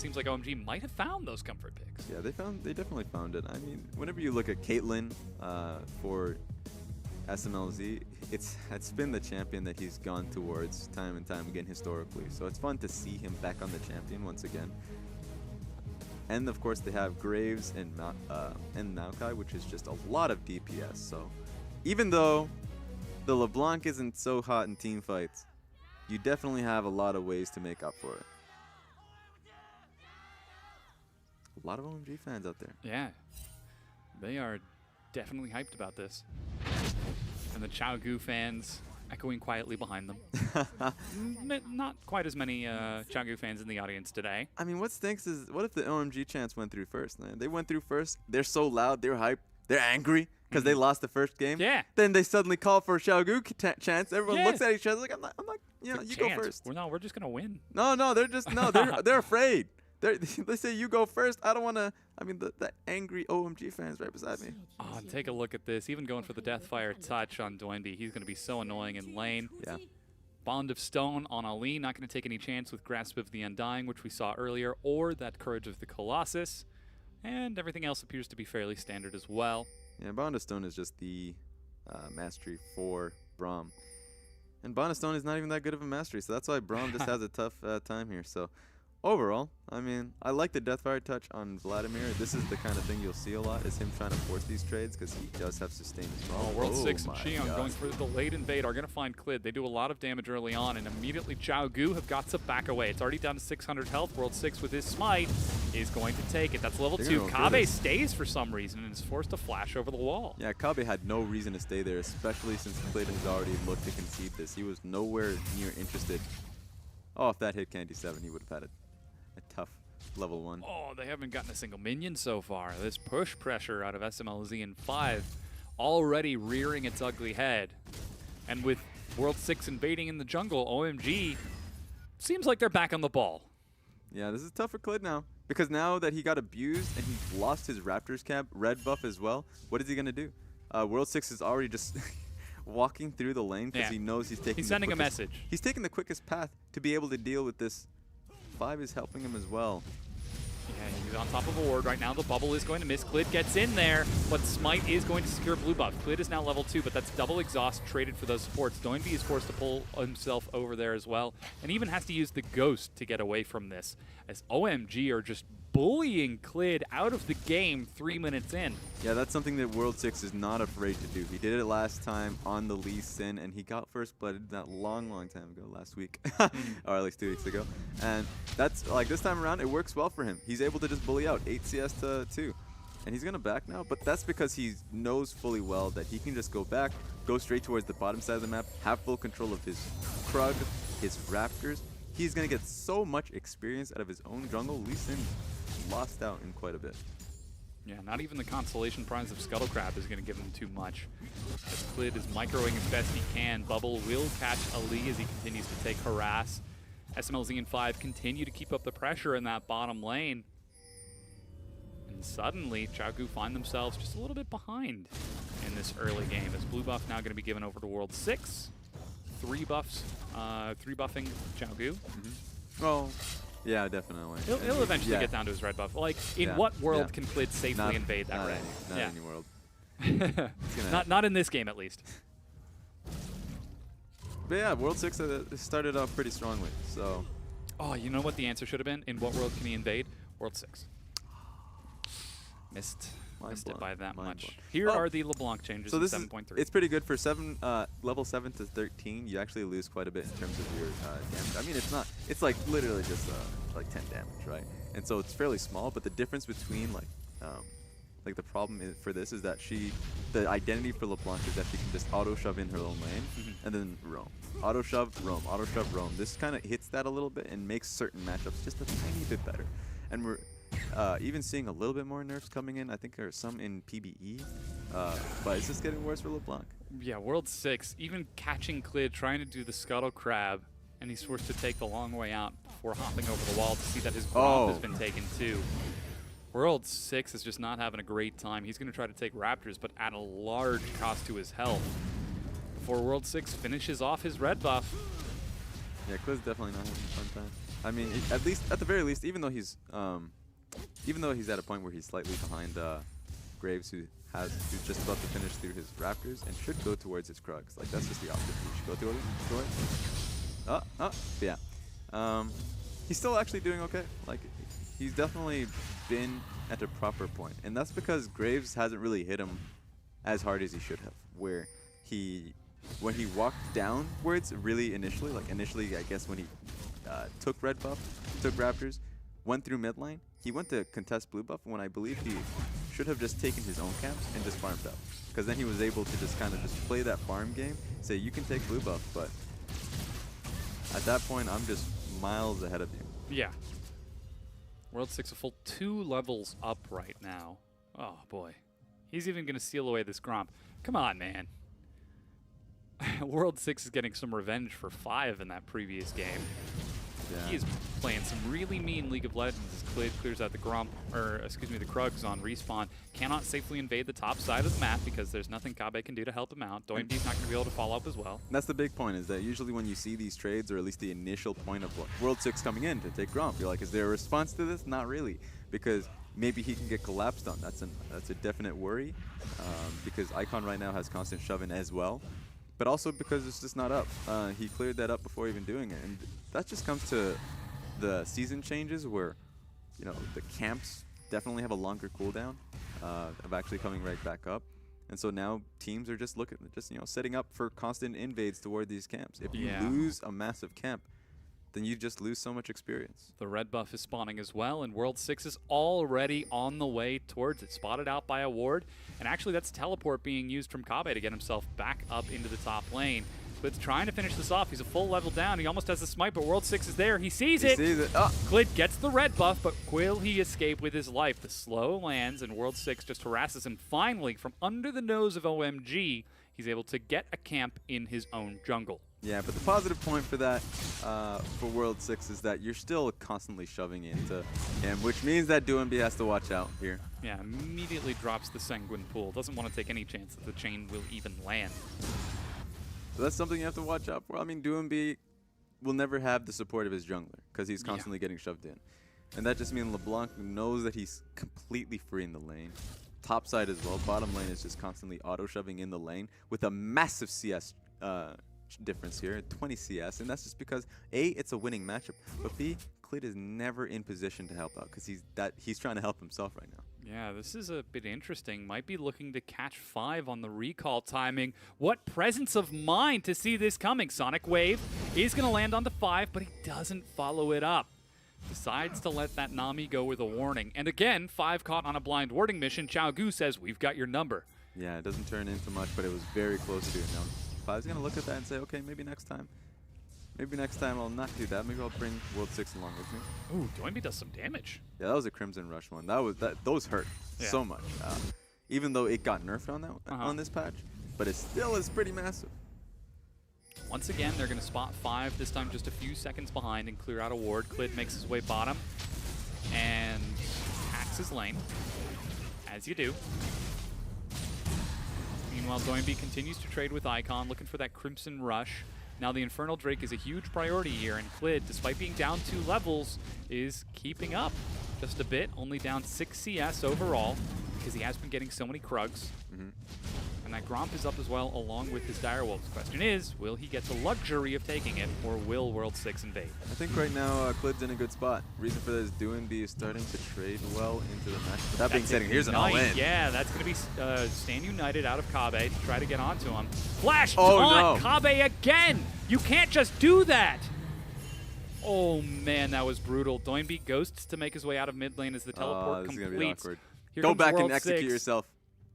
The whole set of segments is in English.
seems like OMG might have found those comfort picks. Yeah, they definitely found it. I mean, whenever you look at Caitlyn for SMLZ, it's been the champion that he's gone towards time and time again historically. So it's fun to see him back on the champion once again. And of course they have Graves and Maokai, which is just a lot of DPS. So even though the LeBlanc isn't so hot in team fights, you definitely have a lot of ways to make up for it. A lot of OMG fans out there. Yeah, they are definitely hyped about this. And the Qiao fans echoing quietly behind them. Not quite as many Qiao fans in the audience today. I mean, what stinks is, what if the OMG chants went through first? Man? They went through first. They're so loud. They're hyped. They're angry because they lost the first game. Yeah. Then they suddenly call for a Qiao chants. Everyone looks at each other like, I'm like, you know, you go first. We're just gonna win. No, they're afraid. They say you go first. I don't want to. I mean, the angry OMG fans right beside me. Oh, take a look at this. Even going for the Deathfire touch on Doinby. He's going to be so annoying in lane. Yeah. Bond of Stone on Ali. Not going to take any chance with Grasp of the Undying, which we saw earlier, or that Courage of the Colossus. And everything else appears to be fairly standard as well. Yeah, Bond of Stone is just the mastery for Braum. And Bond of Stone is not even that good of a mastery, so that's why Braum just has a tough time here. So overall, I mean, I like the Deathfire touch on Vladimir. This is the kind of thing you'll see a lot, is him trying to force these trades because he does have sustain as well. World 6 and Qiao going for the late invade are going to find Clid. They do a lot of damage early on, and immediately Qiao have got to back away. It's already down to 600 health. World 6 with his smite is going to take it. That's level 2. Kabe stays for some reason and is forced to flash over the wall. Yeah, Kabe had no reason to stay there, especially since Clid has already looked to concede this. He was nowhere near interested. Oh, if that hit Candy 7, he would have had it. A tough level 1. Oh, they haven't gotten a single minion so far. This push pressure out of SMLZ in 5 already rearing its ugly head. And with World 6 invading in the jungle, OMG seems like they're back on the ball. Yeah, this is tough for Clid now. Because now that he got abused and he lost his Raptors camp, red buff as well, what is he going to do? World 6 is already just walking through the lane because he knows he's taking sending a message. He's taking the quickest path to be able to deal with this. 5 is helping him as well. Yeah, he's on top of a ward right now. The bubble is going to miss. Clid gets in there, but Smite is going to secure blue buff. Clid is now level 2, but that's double exhaust traded for those supports. Doinby is forced to pull himself over there as well, and even has to use the Ghost to get away from this, as OMG are just bullying Clid out of the game 3 minutes in. Yeah, that's something that World 6 is not afraid to do. He did it last time on the Lee Sin, and he got first blooded that long time ago, last week, or at least 2 weeks ago. And that's, like, this time around, it works well for him. He's able to just bully out 8 CS to 2. And he's going to back now, but that's because he knows fully well that he can just go back, go straight towards the bottom side of the map, have full control of his Krug, his Raptors. He's going to get so much experience out of his own jungle. Lee Sin lost out in quite a bit. Yeah, not even the consolation prize of Scuttle Crab is going to give him too much. As Clid is microing as best he can. Bubble will catch Ali as he continues to take harass. SMLZ and 5 continue to keep up the pressure in that bottom lane. And suddenly, Qiao find themselves just a little bit behind in this early game, as blue buff now going to be given over to World 6. 3 buffs, 3 buffing Qiao. Oh. Yeah, definitely. He'll eventually get down to his red buff. Like, in what world can Clid safely invade that red? Not any world. not in this game, at least. But yeah, World 6 started off pretty strongly, so... Oh, you know what the answer should have been? In what world can he invade? World 6. Missed it by that much. Here are the LeBlanc changes in 7.3. It's pretty good for level 7 to 13. You actually lose quite a bit in terms of your damage. I mean, it's not. It's like literally just like 10 damage, right? And so it's fairly small. But the difference between like the problem for this is that the identity for LeBlanc is that she can just auto shove in her own lane and then roam. Auto shove, roam. Auto shove, roam. This kind of hits that a little bit and makes certain matchups just a tiny bit better. And we're even seeing a little bit more nerfs coming in. I think there are some in PBE, but it's just getting worse for LeBlanc. Yeah, World 6, even catching Clid, trying to do the Scuttle Crab, and he's forced to take the long way out before hopping over the wall to see that his Gromp has been taken too. World 6 is just not having a great time. He's going to try to take Raptors, but at a large cost to his health. Before World 6 finishes off his red buff. Yeah, Clid's definitely not having a fun time. I mean, at the very least, even though he's at a point where he's slightly behind Graves, who's just about to finish through his Raptors and should go towards his Krugs. Like, that's just the opposite. He should go towards. Yeah. He's still actually doing okay. Like, he's definitely been at a proper point, and that's because Graves hasn't really hit him as hard as he should have. When he walked downwards, really initially, I guess when he took red buff, took Raptors, went through mid lane, he went to contest blue buff when I believe he should have just taken his own camps and just farmed up. Because then he was able to just kind of just play that farm game, say you can take blue buff, but at that point I'm just miles ahead of you. Yeah. World 6 a full 2 levels up right now. Oh boy. He's even going to steal away this Gromp. Come on, man. World 6 is getting some revenge for 5 in that previous game. Yeah. He is playing some really mean League of Legends as Clid clears out the the Krugs on respawn. Cannot safely invade the top side of the map because there's nothing Kabe can do to help him out. Doinbe's not going to be able to follow up as well. And that's the big point, is that usually when you see these trades, or at least the initial point of World 6 coming in to take Gromp, you're like, is there a response to this? Not really, because maybe he can get collapsed on. That's a definite worry, because Icon right now has constant shove-in as well. But also because it's just not up. He cleared that up before even doing it. And that just comes to the season changes where, you know, the camps definitely have a longer cooldown of actually coming right back up. And so now teams are just setting up for constant invades toward these camps. If you lose a massive camp, then you just lose so much experience. The red buff is spawning as well, and World 6 is already on the way towards it. Spotted out by a ward, and actually that's teleport being used from Kabe to get himself back up into the top lane. Clid's trying to finish this off. He's a full level down. He almost has the smite, but World 6 is there. He sees it. Oh. Clid gets the red buff, but will he escape with his life? The slow lands, and World 6 just harasses him. Finally, from under the nose of OMG, he's able to get a camp in his own jungle. Yeah, but the positive point for that, for World 6, is that you're still constantly shoving into him, which means that Doinb has to watch out here. Yeah, immediately drops the Sanguine Pool. Doesn't want to take any chance that the chain will even land. So that's something you have to watch out for. I mean, Doinb will never have the support of his jungler, because he's constantly getting shoved in. And that just means LeBlanc knows that he's completely free in the lane. Top side as well. Bottom lane is just constantly auto-shoving in the lane with a massive CS difference here, 20 CS, and that's just because A, it's a winning matchup, but B, Clid is never in position to help out because he's trying to help himself right now. Yeah, this is a bit interesting. Might be looking to catch 5 on the recall timing. What presence of mind to see this coming. Sonic Wave is going to land onto 5, but he doesn't follow it up. Decides to let that Nami go with a warning. And again, 5 caught on a blind warding mission. Qiao says, we've got your number. Yeah, it doesn't turn into much, but it was very close to it. Now, Five's going to look at that and say, okay, maybe next time. Maybe next time I'll not do that. Maybe I'll bring World 6 along with me. Ooh, Doinb does some damage. Yeah, that was a Crimson Rush one. Those hurt so much. Even though it got nerfed on that on this patch, but it still is pretty massive. Once again, they're going to spot 5, this time just a few seconds behind, and clear out a ward. Clid makes his way bottom and hacks his lane, as you do. Meanwhile, Doinb continues to trade with Icon, looking for that Crimson Rush. Now the Infernal Drake is a huge priority here, and Clid, despite being down 2 levels, is keeping up just a bit, only down 6 CS overall, because he has been getting so many Krugs. And that Gromp is up as well, along with his Direwolves. Question is, will he get the luxury of taking it, or will World 6 invade? I think right now, Clid's in a good spot. Reason for that is Doinb is starting to trade well into the match. But that being said, here's an all-in. Yeah, that's going to be Stand United out of Kabe to try to get onto him. Flash taunt Kabe again! You can't just do that! Oh man, that was brutal. Doinb ghosts to make his way out of mid lane as the teleport completes. This is going to be awkward. Here Go back World and execute 6. yourself.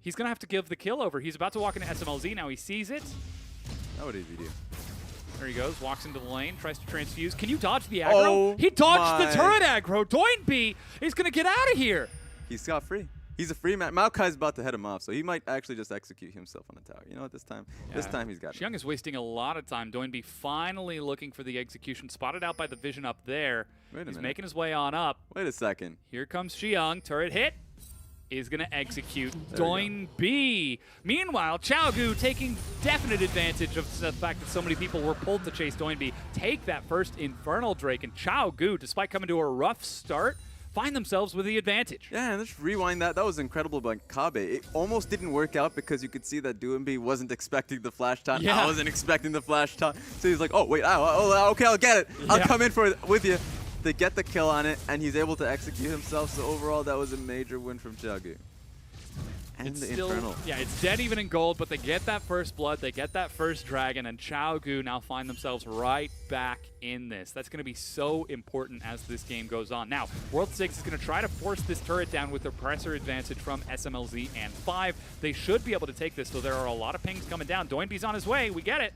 He's going to have to give the kill over. He's about to walk into SMLZ now. He sees it. That would easy do. There he goes. Walks into the lane. Tries to transfuse. Can you dodge the aggro? Oh, he dodged the turret aggro. Doinb is going to get out of here. He's got free. He's a free man. Maokai's about to head him off, so he might actually just execute himself on the tower. You know what? This time he's got it. Qiao is wasting a lot of time. Doinb finally looking for the execution. Spotted out by the vision up there. Wait a minute. He's making his way on up. Wait a second. Here comes Qiao. Turret hit. is going to execute There we Doinb. Meanwhile, Qiao taking definite advantage of the fact that so many people were pulled to chase Doinb, take that first Infernal Drake, and Qiao, despite coming to a rough start, find themselves with the advantage. Yeah, and let's rewind that. That was incredible by Kabe. It almost didn't work out because you could see that Doinb wasn't expecting the flash taunt. Yeah. I wasn't expecting the flash taunt. So he's like, oh, wait, okay, I'll get it. I'll come in for it with you. They get the kill on it, and he's able to execute himself. So overall, that was a major win from Qiao. And It's the still, Infernal. yeah, it's dead even in gold, but they get that first blood, they get that first dragon, and Qiao now find themselves right back in this. That's going to be so important as this game goes on. Now, World 6 is going to try to force this turret down with the pressure advantage from SMLZ and 5. They should be able to take this, so there are a lot of pings coming down. Doinb's on his way, we get it.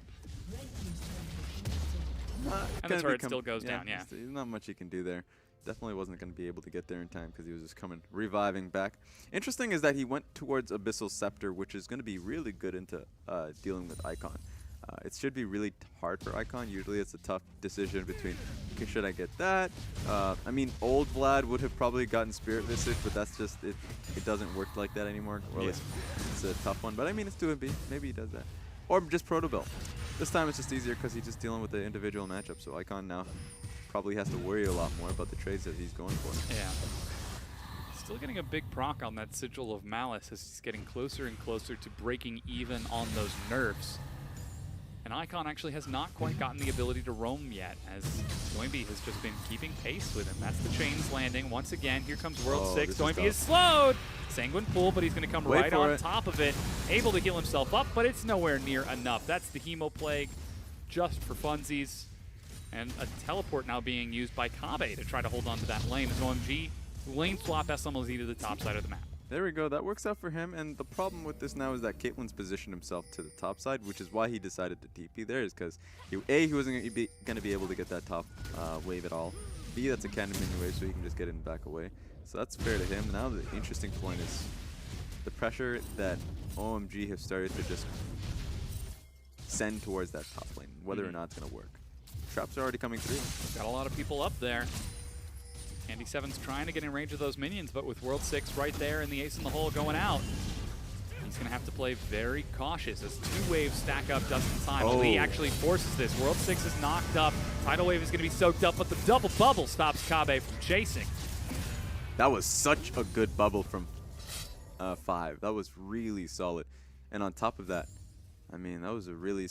And the turret still goes down, yeah. There's not much he can do there. Definitely wasn't going to be able to get there in time because he was just reviving back. Interesting is that he went towards Abyssal Scepter, which is going to be really good into dealing with Icon. It should be really hard for Icon. Usually it's a tough decision between, okay, should I get that? I mean, old Vlad would have probably gotten Spirit Visage, but that's just, it doesn't work like that anymore. Or at least it's a tough one. But I mean, it's 2B. Maybe he does that. Or just Protobell. This time it's just easier because he's just dealing with the individual matchup. So Icon now probably has to worry a lot more about the trades that he's going for. Yeah. Still getting a big proc on that Sigil of Malice as he's getting closer and closer to breaking even on those nerfs. And Icon actually has not quite gotten the ability to roam yet, as Doinb has just been keeping pace with him. That's the chains landing. Once again, here comes World 6. Doinb is slowed! Sanguine Pool, but he's going to come right on top of it. Able to heal himself up, but it's nowhere near enough. That's the Hemo Plague just for funsies. And a teleport now being used by Kabe to try to hold on to that lane as OMG lane swap SMLZ to the top side of the map. There we go. That works out for him. And the problem with this now is that Caitlyn's positioned himself to the top side, which is why he decided to TP there, is because he wasn't going to be able to get that top wave at all. B, that's a cannon minion wave, so he can just get in and back away. So that's fair to him. Now the interesting point is the pressure that OMG have started to just send towards that top lane, whether or not it's going to work. Traps are already coming through. Got a lot of people up there. Andy Seven's trying to get in range of those minions, but with World 6 right there and the ace in the hole going out, he's going to have to play very cautious as two waves stack up just in time. Ali actually forces this. World 6 is knocked up. Tidal Wave is going to be soaked up, but the double bubble stops Kabe from chasing. That was such a good bubble from 5. That was really solid. And on top of that, I mean, that was a really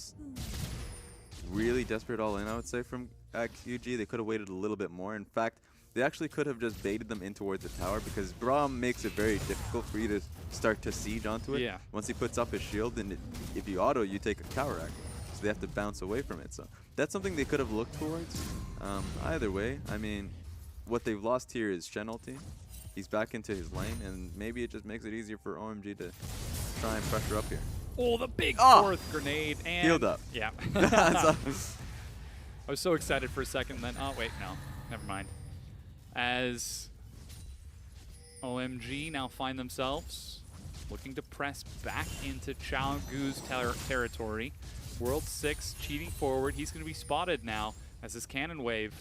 desperate all-in, I would say, from QG. They could have waited a little bit more. In fact, they actually could have just baited them in towards the tower because Braum makes it very difficult for you to start to siege onto it. Yeah. Once he puts up his shield, and if you auto, you take a counteract. So they have to bounce away from it. So that's something they could have looked towards. Either way, I mean, what they've lost here is Shen ulti. He's back into his lane, and maybe it just makes it easier for OMG to try and pressure up here. Oh, the big fourth grenade. And healed up. Yeah. So I was so excited for a second, then, oh, wait, no. Never mind. As OMG now find themselves looking to press back into Qiao's territory. World 6 cheating forward. He's going to be spotted now as his cannon wave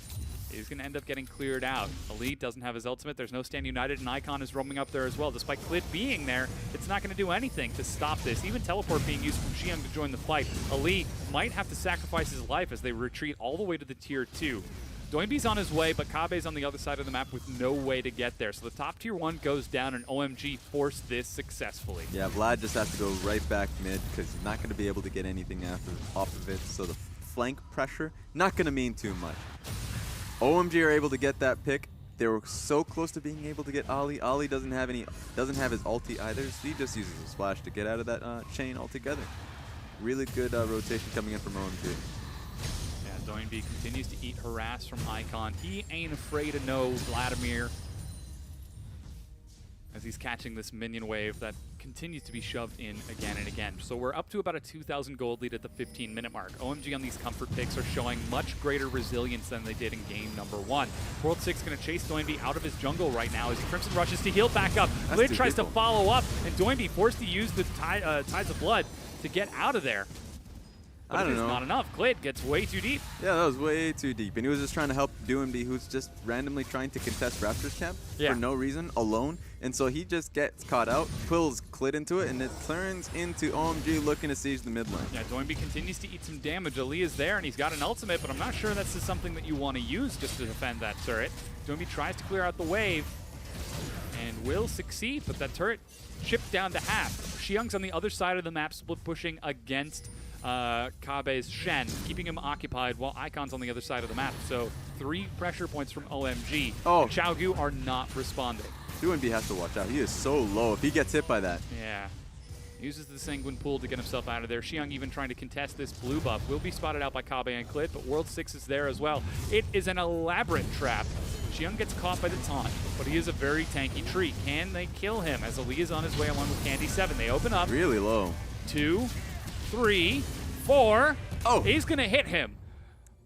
is going to end up getting cleared out. Elite doesn't have his ultimate. There's no Stand United, and Icon is roaming up there as well. Despite Clit being there, it's not going to do anything to stop this. Even teleport being used from Qiao to join the fight. Elite might have to sacrifice his life as they retreat all the way to the tier 2. Doinb's on his way, but Kabe's on the other side of the map with no way to get there. So the top tier 1 goes down, and OMG forced this successfully. yeah, Vlad just has to go right back mid because he's not going to be able to get anything off of it. So the flank pressure, not going to mean too much. OMG are able to get that pick. They were so close to being able to get Ali. Ali doesn't have his ulti either, so he just uses a splash to get out of that chain altogether. Really good rotation coming in from OMG. Doinb continues to eat harass from Icon. He ain't afraid of no Vladimir as he's catching this minion wave that continues to be shoved in again and again. So we're up to about a 2,000 gold lead at the 15-minute mark. OMG on these comfort picks are showing much greater resilience than they did in game number 1. World 6 going to chase Doinb out of his jungle right now as Crimson rushes to heal back up. Lid tries to follow up, and Doinb forced to use the Tides of Blood to get out of there. But I don't know. not enough. Clid gets way too deep. Yeah, that was way too deep. And he was just trying to help Doinby, who's just randomly trying to contest Raptors camp for no reason, alone. And so he just gets caught out, pulls Clid into it, and it turns into OMG looking to siege the mid lane. Yeah, Doinby continues to eat some damage. Ali is there, and he's got an ultimate, but I'm not sure that's just something that you want to use just to defend that turret. Doinby tries to clear out the wave and will succeed, but that turret chipped down to half. Qiao's on the other side of the map, split pushing against Kabe's Shen, keeping him occupied while Icon's on the other side of the map. So 3 pressure points from OMG. Oh. Qiao are not responding. Doinby has to watch out. He is so low if he gets hit by that. Yeah. Uses the Sanguine Pool to get himself out of there. Qiao even trying to contest this blue buff. Will be spotted out by Kabe and Clid, but World 6 is there as well. It is an elaborate trap. Qiao gets caught by the taunt, but he is a very tanky tree. Can they kill him as Ali is on his way along with Candy 7? They open up. Really low. 2, 3, 4. Oh. He's going to hit him.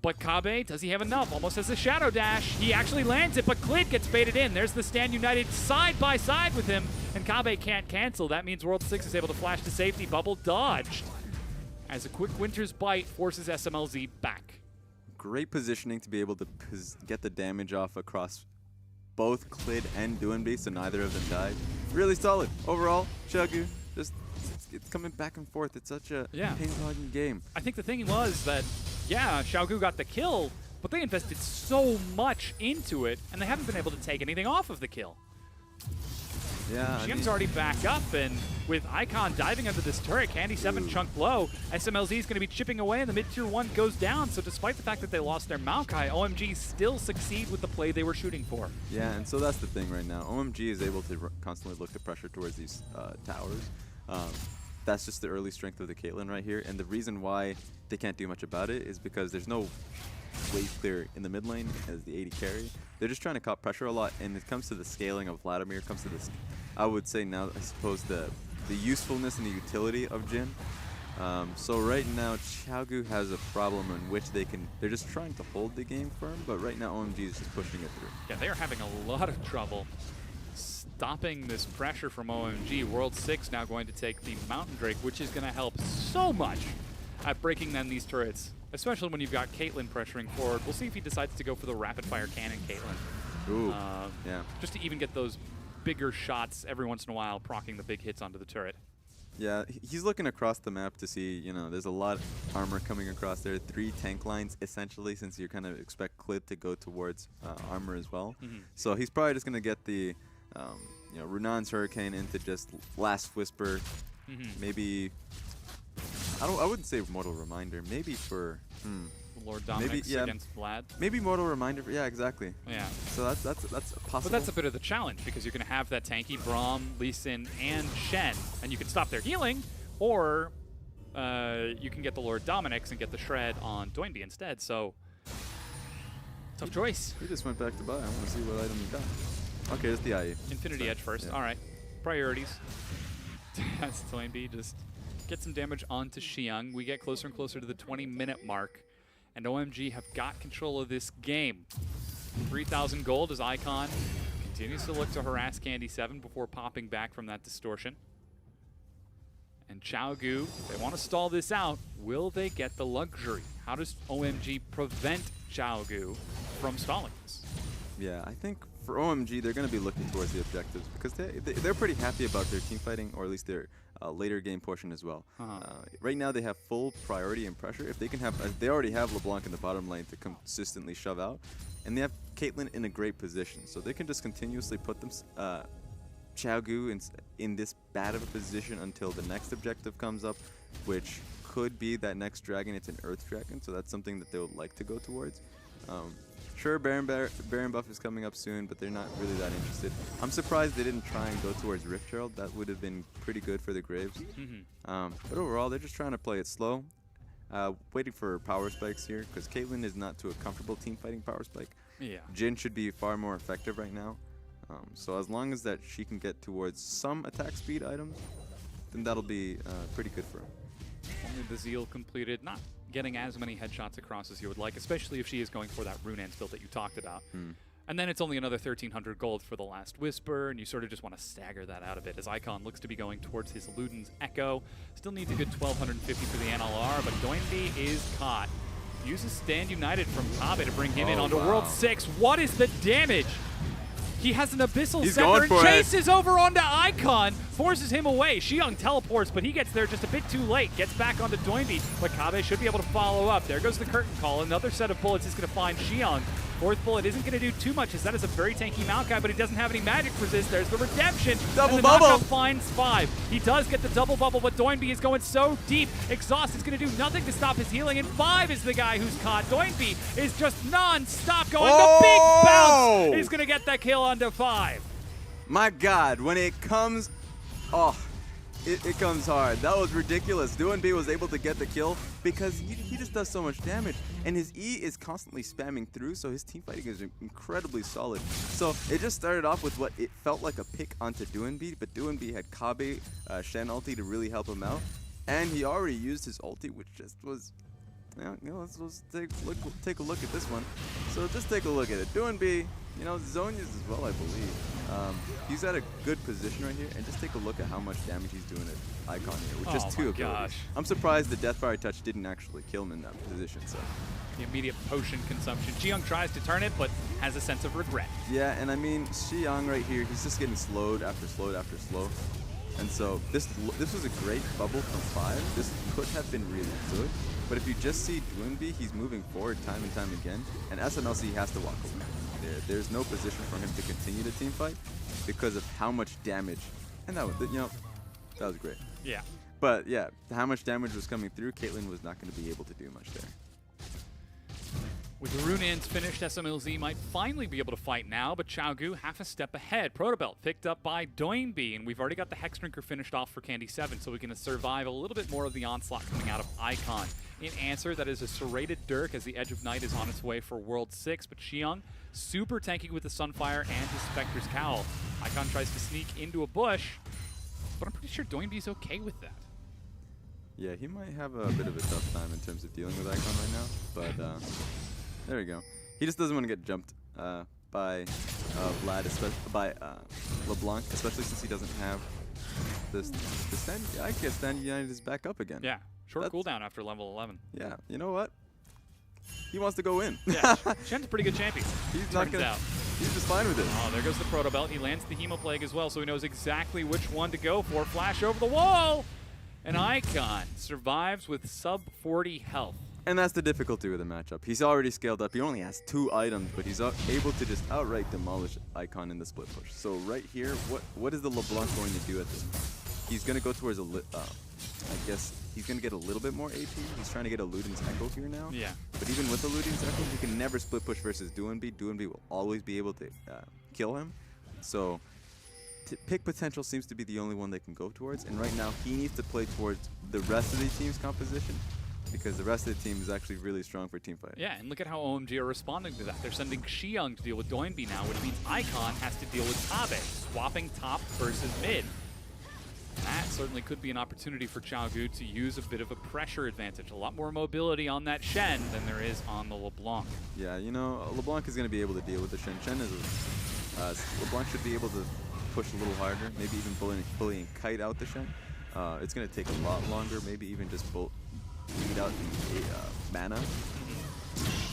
But Kabe, does he have enough? Almost has a shadow dash. He actually lands it, but Clid gets baited in. There's the Stand United side by side with him, and Kabe can't cancel. That means World 6 is able to flash to safety. Bubble dodged as a quick Winter's Bite forces SMLZ back. Great positioning to be able to get the damage off across both Clid and Doinby, so neither of them died. Really solid. Overall, Qiao just it's coming back and forth. It's such a ping-pong game. I think the thing was that, yeah, Qiao got the kill, but they invested so much into it, and they haven't been able to take anything off of the kill. Yeah, Qiao's already back up, and with Icon diving under this turret, Candy 7 chunk low, SMLZ is going to be chipping away, and the mid-tier 1 goes down. So despite the fact that they lost their Maokai, OMG still succeed with the play they were shooting for. Yeah, and so that's the thing right now. OMG is able to constantly look to pressure towards these towers. That's just the early strength of the Caitlyn right here, and the reason why they can't do much about it is because there's no wave clear in the mid lane as the AD carry. They're just trying to cop pressure a lot, and it comes to the scaling of Vladimir, comes to this, I would say now, I suppose, the usefulness and the utility of Jhin. So right now, Qiao has a problem in which they're just trying to hold the game firm, but right now OMG is just pushing it through. Yeah, they are having a lot of trouble stopping this pressure from OMG. World 6 now going to take the Mountain Drake, which is going to help so much at breaking down these turrets, especially when you've got Caitlyn pressuring forward. We'll see if he decides to go for the rapid fire cannon Caitlyn. Ooh, yeah. Just to even get those bigger shots every once in a while, proccing the big hits onto the turret. Yeah, he's looking across the map to see, you know, there's a lot of armor coming across there. 3 tank lines, essentially, since you kind of expect Clid to go towards armor as well. So he's probably just going to get the, you know, Runan's Hurricane into just Last Whisper. Maybe, I wouldn't say Mortal Reminder. Maybe for, Lord Dominic's against Vlad. Maybe Mortal Reminder. Yeah, exactly. Yeah. So that's possible. But that's a bit of the challenge because you're going to have that tanky Braum, Lee Sin, and Shen, and you can stop their healing, or you can get the Lord Dominic's and get the Shred on Doinby instead. So tough choice. He just went back to buy. I want to see what item he got. Okay, it's the IE. Infinity Edge first. Yeah. All right. Priorities. That's Doinby. Just get some damage onto Qiao. We get closer and closer to the 20-minute mark. And OMG have got control of this game. 3,000 gold as Icon continues to look to harass Candy 7 before popping back from that distortion. And Qiao, they want to stall this out. Will they get the luxury? How does OMG prevent Qiao from stalling this? Yeah, I think for OMG, they're going to be looking towards the objectives because they're pretty happy about their team fighting, or at least their later game portion as well. Right now, they have full priority and pressure. If they can have, they already have LeBlanc in the bottom lane to consistently shove out, and they have Caitlyn in a great position, so they can just continuously put them Qiao in this bad of a position until the next objective comes up, which could be that next dragon. It's an Earth Dragon, so that's something that they would like to go towards. Sure, Baron buff is coming up soon, but they're not really that interested. I'm surprised they didn't try and go towards Rift Herald. That would have been pretty good for the Graves. But overall, they're just trying to play it slow, waiting for power spikes here, because Caitlyn is not too a comfortable team fighting power spike. Yeah. Jhin should be far more effective right now. So as long as that she can get towards some attack speed items, then that'll be pretty good for him. Only the Zeal completed, not getting as many headshots across as you would like, especially if she is going for that Runaan's build that you talked about. And then it's only another 1,300 gold for the last Whisper, and you sort of just want to stagger that out a bit as Icon looks to be going towards his Luden's Echo. Still needs a good 1,250 for the NLR, but Doinby is caught. Uses Stand United from Kabe to bring him in onto World 6. What is the damage? He has an Abyssal Scepter and chases over onto Icon, forces him away. Qiao teleports, but he gets there just a bit too late. Gets back onto Doinby, but Kabe should be able to follow up. There goes the curtain call. Another set of bullets is going to find Qiao. Fourth bullet isn't going to do too much, as that is a very tanky Mount guy, but he doesn't have any magic resist. There's the redemption. Double and the bubble knockup finds 5. He does get the double bubble, but Doinby is going so deep. Exhaust is going to do nothing to stop his healing, and 5 is the guy who's caught. Doinby is just non-stop going. The big bounce is going to get that kill onto 5. My God, when it comes, it comes hard. That was ridiculous. Doinby was able to get the kill because he just does so much damage. And his E is constantly spamming through, so his team fighting is incredibly solid. So it just started off with what it felt like a pick onto Doinby, but Doinby had Kabe, Shen ulti to really help him out. And he already used his ulti, which just was, let's take a look at this one. So just take a look at it. Doinby, Zonia's as well, I believe. He's at a good position right here, and just take a look at how much damage he's doing at Icon here, with just 2 abilities. I'm surprised the Deathfire Touch didn't actually kill him in that position. So the immediate potion consumption. Qiao tries to turn it, but has a sense of regret. Yeah, and I mean, Qiao right here, he's just getting slowed after slowed after slow. And so this was a great bubble from 5. This could have been really good. But if you just see Doinby, he's moving forward time and time again, and SMLC has to walk away. There's no position for him to continue the team fight because of how much damage, and that was, that was great. Yeah. But yeah, how much damage was coming through, Caitlyn was not going to be able to do much there. With the Runans finished, SMLZ might finally be able to fight now, but Qiao half a step ahead. Protobelt picked up by Doinby, and we've already got the Hex Drinker finished off for Candy 7, so we can survive a little bit more of the onslaught coming out of Icon. In answer, that is a serrated Dirk as the Edge of Night is on its way for World 6, but Qiao super tanky with the Sunfire and his Spectre's Cowl. Icon tries to sneak into a bush, but I'm pretty sure Doinby's okay with that. Yeah, he might have a bit of a tough time in terms of dealing with Icon right now, but there we go. He just doesn't want to get jumped by Vlad, by LeBlanc, especially since he doesn't have this Stand. I guess Stand United is back up again. Yeah, short cooldown after level 11. Yeah, you know what? He wants to go in. Yeah, Shen's a pretty good champion. He's not gonna. He's just fine with it. Oh, there goes the Protobelt. He lands the Hemoplague as well, so he knows exactly which one to go for. Flash over the wall, and Icon survives with sub 40 health. And that's the difficulty with the matchup. He's already scaled up. He only has 2 items, but he's able to just outright demolish Icon in the split push. So right here, what is the LeBlanc going to do at this point? He's going to go towards I guess he's going to get a little bit more AP. He's trying to get a Luden's Echo here now. Yeah. But even with the Luden's Echo, he can never split push versus Doinby. Doinby will always be able to kill him. So pick potential seems to be the only one they can go towards. And right now, he needs to play towards the rest of the team's composition, because the rest of the team is actually really strong for team fight. Yeah, and look at how OMG are responding to that. They're sending Qiao to deal with Doinby now, which means Icon has to deal with Kabe, swapping top versus mid. That certainly could be an opportunity for Qiao to use a bit of a pressure advantage. A lot more mobility on that Shen than there is on the LeBlanc. Yeah, LeBlanc is going to be able to deal with the Shen. LeBlanc should be able to push a little harder, maybe even bullying Kite out the Shen. It's going to take a lot longer, maybe even just lead out the mana.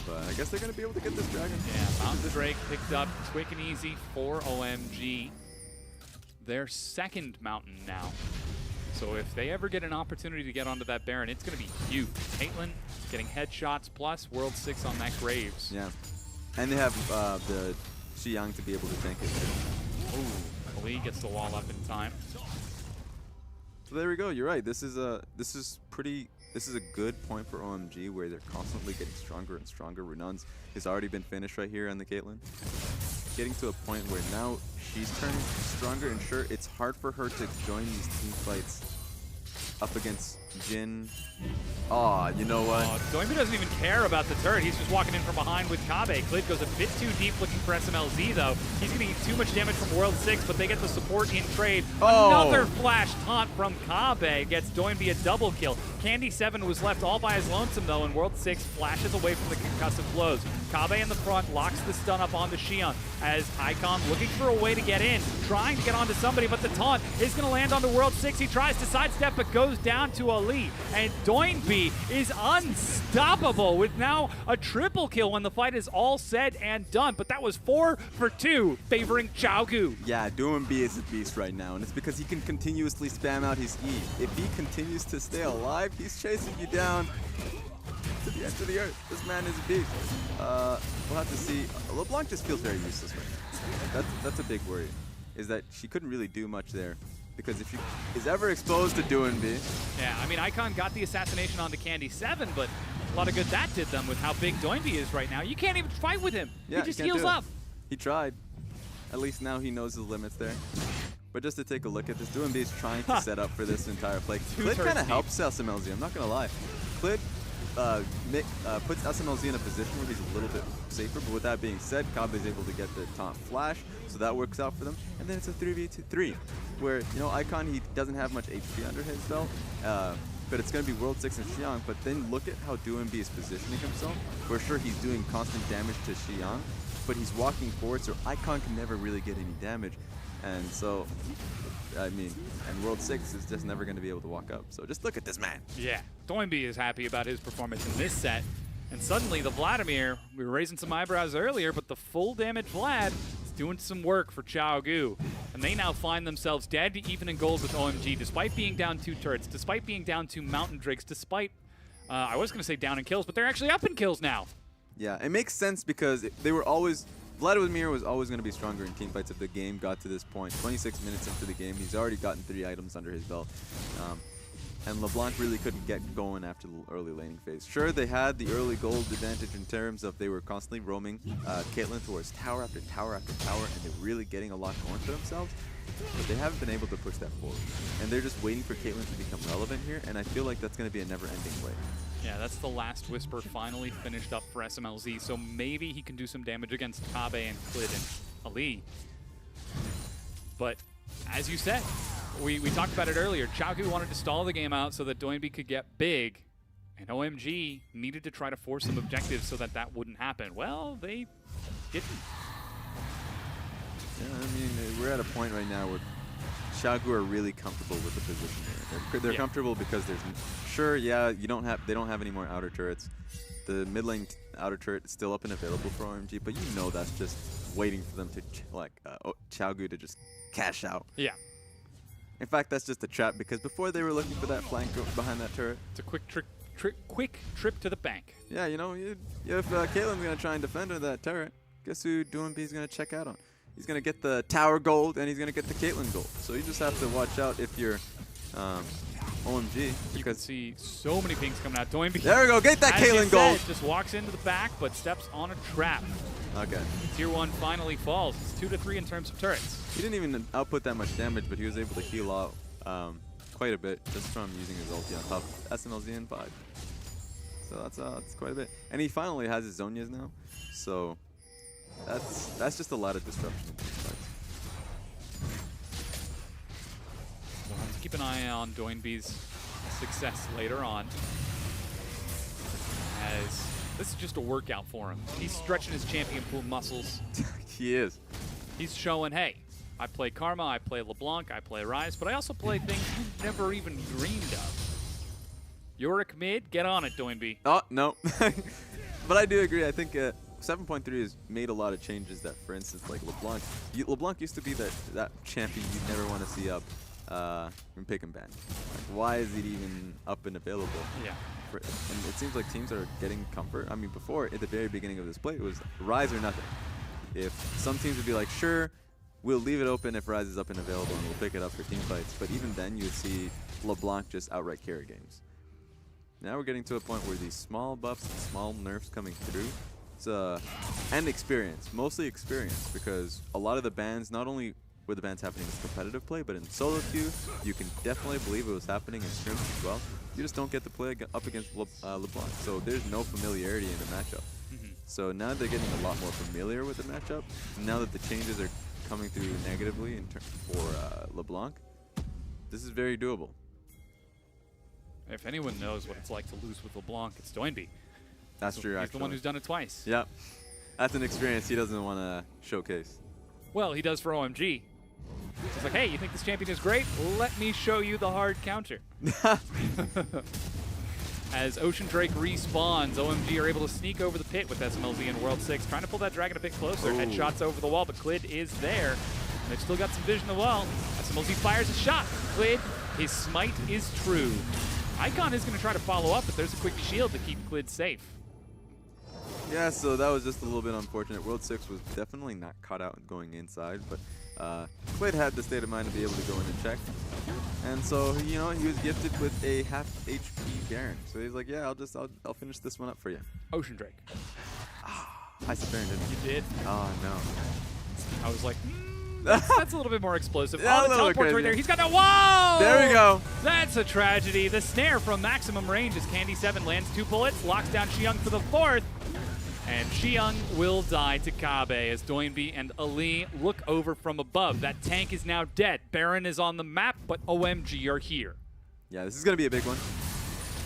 But I guess they're going to be able to get this dragon. Yeah, Mountain Drake picked up quick and easy for OMG. Their second mountain now. So if they ever get an opportunity to get onto that Baron, it's going to be huge. Caitlyn getting headshots plus World 6 on that Graves. Yeah. And they have the Qiao to be able to tank it too. Ooh, Kali gets the wall up in time. So there we go. You're right. This is a good point for OMG, where they're constantly getting stronger and stronger. Renan's has already been finished right here on the Caitlyn. Getting to a point where now she's turning stronger, and sure, it's hard for her to join these team fights up against Jhin. Aw, you know what? Doinby doesn't even care about the turret. He's just walking in from behind with Kabe. Clid goes a bit too deep looking for SMLZ, though. He's going to eat too much damage from World 6, but they get the support in trade. Another flash taunt from Kabe gets Doinby a double kill. Candy 7 was left all by his lonesome, though, and World 6 flashes away from the concussive blows. Kabe in the front locks the stun up onto Qiao as Icon looking for a way to get in, trying to get onto somebody, but the taunt is going to land onto World 6. He tries to sidestep, but goes down to Ali. And Doinby is unstoppable with now a triple kill when the fight is all said and done. But that was 4 for 2, favoring Qiao. Yeah, Doinby is a beast right now, and it's because he can continuously spam out his E. If he continues to stay alive, he's chasing you down to the edge of the earth. This man is a beast. We'll have to see. LeBlanc just feels very useless right now. That's a big worry, is that she couldn't really do much there. Because if she is ever exposed to Doinby. Yeah, I mean, Icon got the assassination onto Candy 7, but a lot of good that did them with how big Doinby is right now. You can't even fight with him. Yeah, he just heals up. He tried. At least now he knows his limits there. But just to take a look at this, Doinby is trying to set up for this entire play. Clid kind of helps SMLZ, I'm not going to lie. Clid puts SMLZ in a position where he's a little bit safer, but with that being said, Kabe is able to get the taunt flash, so that works out for them. And then it's a 3v3, where, you know, Icon, he doesn't have much HP under his belt, but it's going to be World 6 and Qiao, but then look at how Doinby is positioning himself. For sure, he's doing constant damage to Qiao, but he's walking forward, so Icon can never really get any damage. And so, I mean, and World 6 is just never going to be able to walk up. So just look at this man. Yeah, Doinby is happy about his performance in this set. And suddenly the Vladimir, we were raising some eyebrows earlier, but the full damage Vlad is doing some work for Qiao. And they now find themselves dead even in gold with OMG, despite being down 2 turrets, despite being down 2 mountain drakes, despite, I was going to say down in kills, but they're actually up in kills now. Yeah, it makes sense because they were always, Vladimir was always going to be stronger in teamfights if the game got to this point. 26 minutes into the game, he's already gotten 3 items under his belt. And LeBlanc really couldn't get going after the early laning phase. Sure, they had the early gold advantage in terms of they were constantly roaming Caitlyn towards tower after tower after tower, and they're really getting a lot going for themselves. But they haven't been able to push that forward. And they're just waiting for Caitlyn to become relevant here, and I feel like that's going to be a never-ending wait. Yeah, that's the last Whisper finally finished up for SMLZ, so maybe he can do some damage against Kabe and Clid and Ali. But as you said, we talked about it earlier, Qiao wanted to stall the game out so that Doinby could get big, and OMG needed to try to force some objectives so that that wouldn't happen. Well, they didn't. Yeah, I mean, we're at a point right now where Qiao are really comfortable with the position here. They're comfortable because there's, sure, yeah, they don't have any more outer turrets. The mid lane outer turret is still up and available for OMG, but you know that's just waiting for them to Qiao to just cash out. Yeah. In fact, that's just a trap because before they were looking for that flank behind that turret. It's a quick trip to the bank. Yeah, you know, if Caitlyn's gonna try and defend her that turret, guess who Doinby's gonna check out on? He's going to get the tower gold, and he's going to get the Caitlyn gold. So you just have to watch out if you're OMG. You can see so many pings coming out. Doinby, there we go. Get that Caitlyn gold. Just walks into the back, but steps on a trap. Okay. Tier 1 finally falls. It's 2 to 3 in terms of turrets. He didn't even output that much damage, but he was able to heal out quite a bit just from using his ulti on top of SMLZ in 5. So that's quite a bit. And he finally has his Zhonya's now. So that's just a lot of disruption in these fights. We'll have to keep an eye on Doinby's success later on, as this is just a workout for him. He's stretching his champion pool muscles. He is. He's showing, hey, I play Karma, I play LeBlanc, I play Ryze, but I also play things you never even dreamed of. Yorick mid, get on it, Doinby. Oh, no. But I do agree. I think 7.3 has made a lot of changes that, for instance, like LeBlanc used to be that champion you'd never want to see up in pick and ban. Like, why is it even up and available? Yeah. And it seems like teams are getting comfort. I mean, before, at the very beginning of this play, it was Ryze or nothing. If some teams would be like, sure, we'll leave it open if Ryze is up and available and we'll pick it up for team fights. But even then, you would see LeBlanc just outright carry games. Now we're getting to a point where these small buffs and small nerfs coming through, and experience, mostly experience, because a lot of the bans, not only were the bans happening in competitive play, but in solo queue, you can definitely believe it was happening in scrims as well. You just don't get to play up against LeBlanc, so there's no familiarity in the matchup. So now they're getting a lot more familiar with the matchup. Now that the changes are coming through negatively for LeBlanc, this is very doable. If anyone knows what it's like to lose with LeBlanc, it's Doinby. That's true, He's actually. the one who's done it twice. Yeah. That's an experience he doesn't want to showcase. Well, he does for OMG. He's like, hey, you think this champion is great? Let me show you the hard counter. As Ocean Drake respawns, OMG are able to sneak over the pit with SMLZ in World 6, trying to pull that dragon a bit closer. Ooh. Headshots over the wall, but Clid is there. And they've still got some vision as well. SMLZ fires a shot. Clid, his smite is true. Icon is going to try to follow up, but there's a quick shield to keep Clid safe. Yeah, so that was just a little bit unfortunate. World 6 was definitely not caught out going inside, but Clid had the state of mind to be able to go in and check. And so, you know, he was gifted with a half HP Baron. So he's like, yeah, I'll finish this one up for you. Ocean Drake. I said Baron, didn't You did? Oh, no. I was like, that's a little bit more explosive. Yeah, Oh, the a little teleport's crazy. right there. He's got the whoa! There we go. That's a tragedy. The snare from maximum range as Candy7 lands 2 bullets, locks down Qiao for the 4th. And Qiao will die to Kabe as Doinby and Ali look over from above. That tank is now dead. Baron is on the map, but OMG are here. Yeah, this is going to be a big one.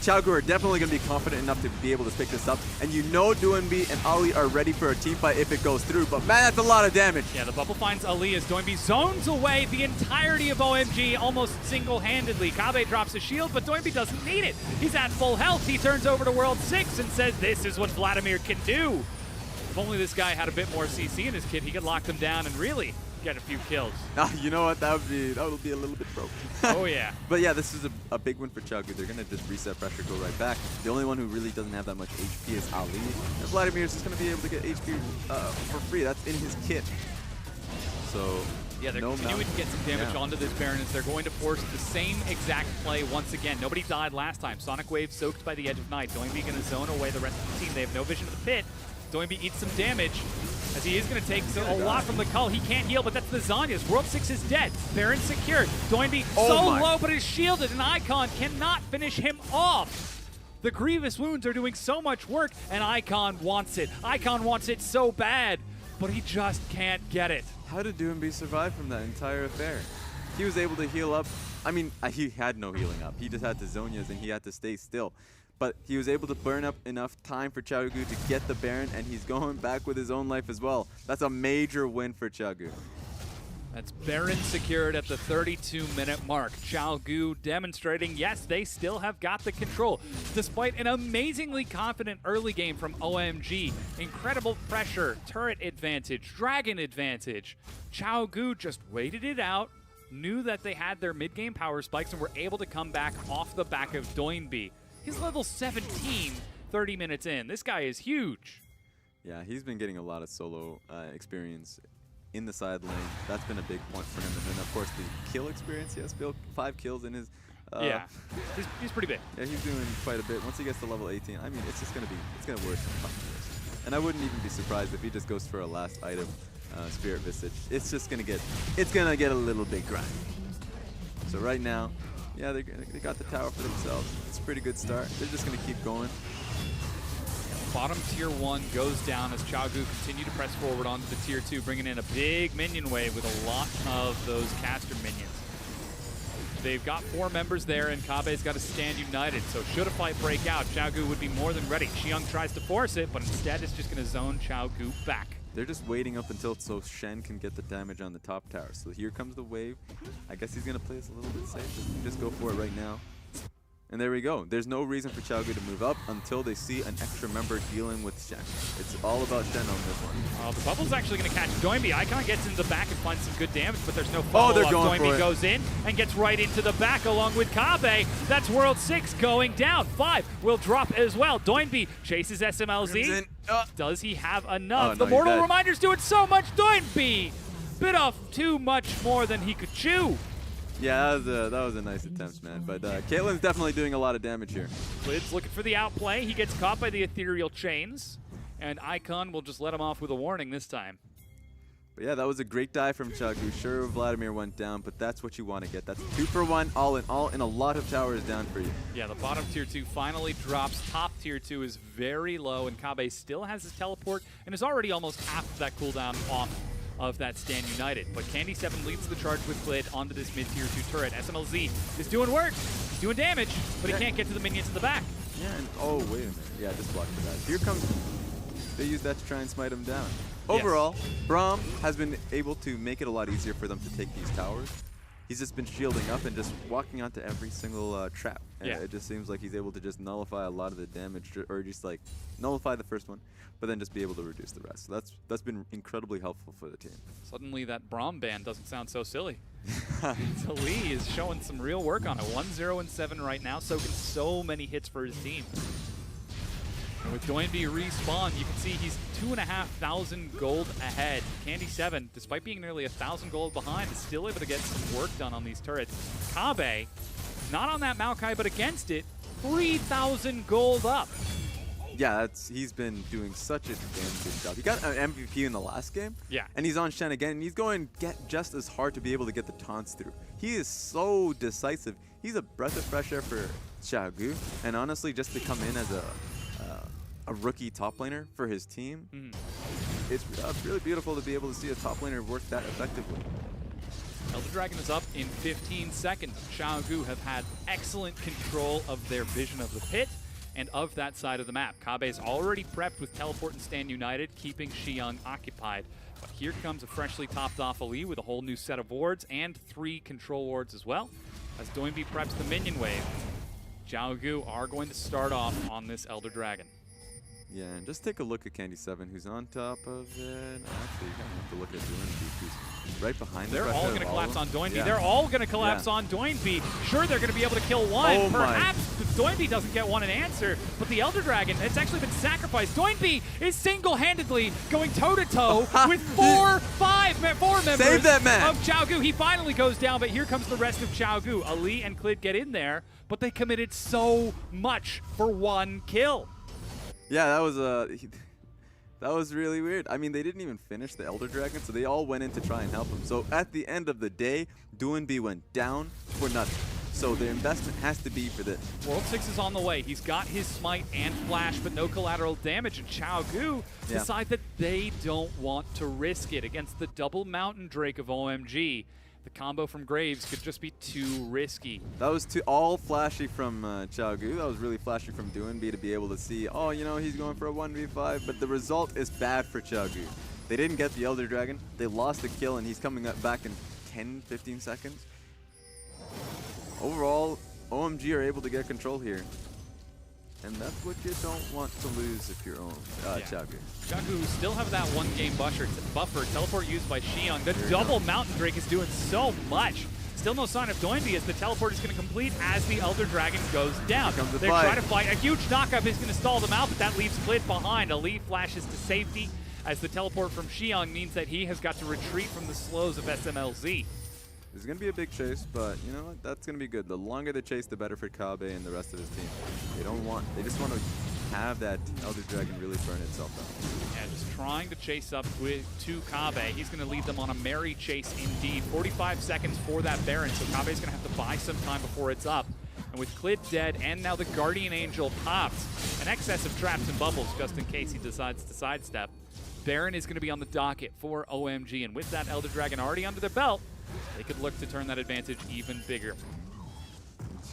Qiao are definitely going to be confident enough to be able to pick this up. And you know Doinby and Ali are ready for a team fight if it goes through. But man, that's a lot of damage. Yeah, the bubble finds Ali as Doinby zones away the entirety of OMG almost single-handedly. Kabe drops a shield, but Doinby doesn't need it. He's at full health. He turns over to World 6 and says, this is what Vladimir can do. If only this guy had a bit more CC in his kit, he could lock them down and really get a few kills. You know what? That would be a little bit broken. Oh, yeah. But yeah, this is a big win for Qiao. They're going to just reset pressure, go right back. The only one who really doesn't have that much HP is Ali. And Vladimir is just going to be able to get HP for free. That's in his kit. So, yeah, they're continuing to get some damage onto this Baron as they're going to force the same exact play once again. Nobody died last time. Sonic Wave soaked by the edge of night. Doinby going to zone away the rest of the team. They have no vision of the pit. Doinby eats some damage as he is going to take a lot from the Cull. He can't heal, but that's the Zanya's. World 6 is dead. Baron secured. Doinby low, but is shielded, and Icon cannot finish him off. The Grievous Wounds are doing so much work, and Icon wants it. Icon wants it so bad, but he just can't get it. How did Doinby survive from that entire affair? He was able to heal up. I mean, he had no healing up. He just had the Zonias, and he had to stay still. But he was able to burn up enough time for Qiao to get the Baron, and he's going back with his own life as well. That's a major win for Qiao. That's Baron secured at the 32-minute mark. Qiao demonstrating, yes, they still have got the control. Despite an amazingly confident early game from OMG. Incredible pressure, turret advantage, dragon advantage. Qiao just waited it out, knew that they had their mid-game power spikes, and were able to come back off the back of Doinby. He's level 17, 30 minutes in. This guy is huge. Yeah, he's been getting a lot of solo experience in the side lane. That's been a big point for him. And then, of course, the kill experience. He has 5 kills in his... yeah, he's pretty big. Yeah, he's doing quite a bit. Once he gets to level 18, I mean, it's just going to work. And I wouldn't even be surprised if he just goes for a last item, Spirit Visage. It's just going to get a little bit grimy. So right now, yeah, they got the tower for themselves. It's a pretty good start. They're just going to keep going. Bottom tier 1 goes down as Qiao continue to press forward onto the tier 2, bringing in a big minion wave with a lot of those caster minions. They've got 4 members there, and Kabe's got to stand united. So should a fight break out, Qiao would be more than ready. Qiao tries to force it, but instead is just going to zone Qiao back. They're just waiting up until so Shen can get the damage on the top tower. So here comes the wave. I guess he's going to play us a little bit safe. Just go for it right now. And there we go. There's no reason for Qiao to move up until they see an extra member dealing with Shen. It's all about Shen on this one. The bubble's actually going to catch Doinby. Icon gets into the back and finds some good damage, but there's no follow-up. Doinby goes in and gets right into the back along with Kabe. That's World 6 going down. 5 will drop as well. Doinby chases SMLZ. Does he have enough? No, the Mortal Reminder's doing so much. Doinby bit off too much more than he could chew. Yeah, that was a nice attempt, man. But Caitlyn's definitely doing a lot of damage here. Clid's looking for the outplay. He gets caught by the ethereal chains, and Icon will just let him off with a warning this time. But yeah, that was a great dive from Qiao. Sure, Vladimir went down, but that's what you want to get. That's 2 for 1, all in all, and a lot of towers down for you. Yeah, the bottom tier 2 finally drops. Top tier 2 is very low, and Kabe still has his teleport and is already almost half of that cooldown off of that Stand United. But Candy7 leads the charge with Clid onto this mid-tier 2 turret. SMLZ is doing work, he's doing damage, but he can't get to the minions in the back. Yeah, and oh, wait a minute. Yeah, just block for that. Here comes... they use that to try and smite him down. Overall, Braum has been able to make it a lot easier for them to take these towers. He's just been shielding up and just walking onto every single trap. And it just seems like he's able to just nullify a lot of the damage, or just like nullify the first one, but then just be able to reduce the rest. So that's been incredibly helpful for the team. Suddenly that Braum ban doesn't sound so silly. Ali is showing some real work on it. 1-0-7 right now, soaking so many hits for his team. And with Doinby respawn, you can see he's 2,500 gold ahead. Candy7, despite being nearly 1,000 gold behind, is still able to get some work done on these turrets. Kabe, not on that Maokai, but against it, 3,000 gold up. Yeah, he's been doing such a damn good job. He got an MVP in the last game. Yeah. And he's on Shen again, and he's going to get just as hard to be able to get the taunts through. He is so decisive. He's a breath of fresh air for Qiao, and honestly, just to come in as a rookie top laner for his team, it's really beautiful to be able to see a top laner work that effectively. Elder Dragon is up in 15 seconds. Qiao have had excellent control of their vision of the pit and of that side of the map. Kabe's already prepped with Teleport and Stand United, keeping Qiao occupied. But here comes a freshly topped off Ali with a whole new set of wards and 3 control wards as well. As Doinby preps the minion wave, Qiao are going to start off on this Elder Dragon. Yeah, and just take a look at Candy7, who's on top of it. Actually, you kind of have to look at Doinby, who's right behind. They're all going to collapse on Doinby. Yeah. They're all going to collapse on Doinby. Sure, they're going to be able to kill one. Perhaps Doinby doesn't get one an answer, but the Elder Dragon, it's actually been sacrificed. Doinby is single-handedly going toe-to-toe with four members Save that man. of Qiao. He finally goes down, but here comes the rest of Qiao. Ali and Klid get in there, but they committed so much for one kill. Yeah, that was really weird. I mean, they didn't even finish the Elder Dragon, so they all went in to try and help him. So at the end of the day, Doinby went down for nothing. So the investment has to be for this. World 6 is on the way. He's got his smite and flash, but no collateral damage. And Qiao decide that they don't want to risk it against the double Mountain Drake of OMG. The combo from Graves could just be too risky. That was all flashy from Qiao. That was really flashy from Doinby to be able to see, oh, you know, he's going for a 1v5, but the result is bad for Qiao. They didn't get the Elder Dragon. They lost the kill, and he's coming back in 10-15 seconds. Overall, OMG are able to get control here. And that's what you don't want to lose if you're Qiao. Qiao still have that one-game buffer. Teleport used by Qiao. The double Mountain Drake is doing so much. Still no sign of Doinby as the teleport is going to complete as the Elder Dragon goes down. They're trying to fight. A huge knockup is going to stall them out, but that leaves Klid behind. Ali flashes to safety as the teleport from Qiao means that he has got to retreat from the slows of SMLZ. It's going to be a big chase, but you know what? That's going to be good. The longer the chase, the better for Kabe and the rest of his team. They just want to have that Elder Dragon really burn itself out. Yeah, just trying to chase up to Kabe. He's going to lead them on a merry chase indeed. 45 seconds for that Baron, so Kabe's going to have to buy some time before it's up. And with Klid dead and now the Guardian Angel pops, an excess of traps and bubbles just in case he decides to sidestep. Baron is going to be on the docket for OMG, and with that Elder Dragon already under their belt, they could look to turn that advantage even bigger.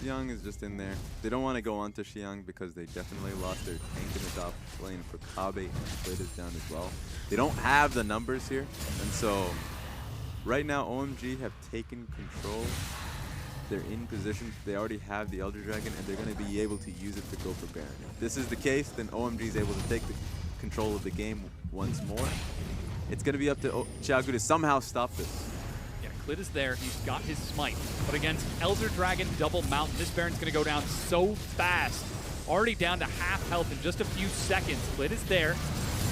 Qiao is just in there. They don't want to go on to Qiao because they definitely lost their tank in the top lane for Kabe, and Klid is down as well. They don't have the numbers here, and so right now OMG have taken control. They're in position. They already have the Elder Dragon, and they're going to be able to use it to go for Baron. If this is the case, then OMG is able to take the control of the game once more. It's going to be up to Qiao to somehow stop this. Klid is there, he's got his smite, but against Elder Dragon Double Mountain, this Baron's going to go down so fast. Already down to half health in just a few seconds. Klid is there.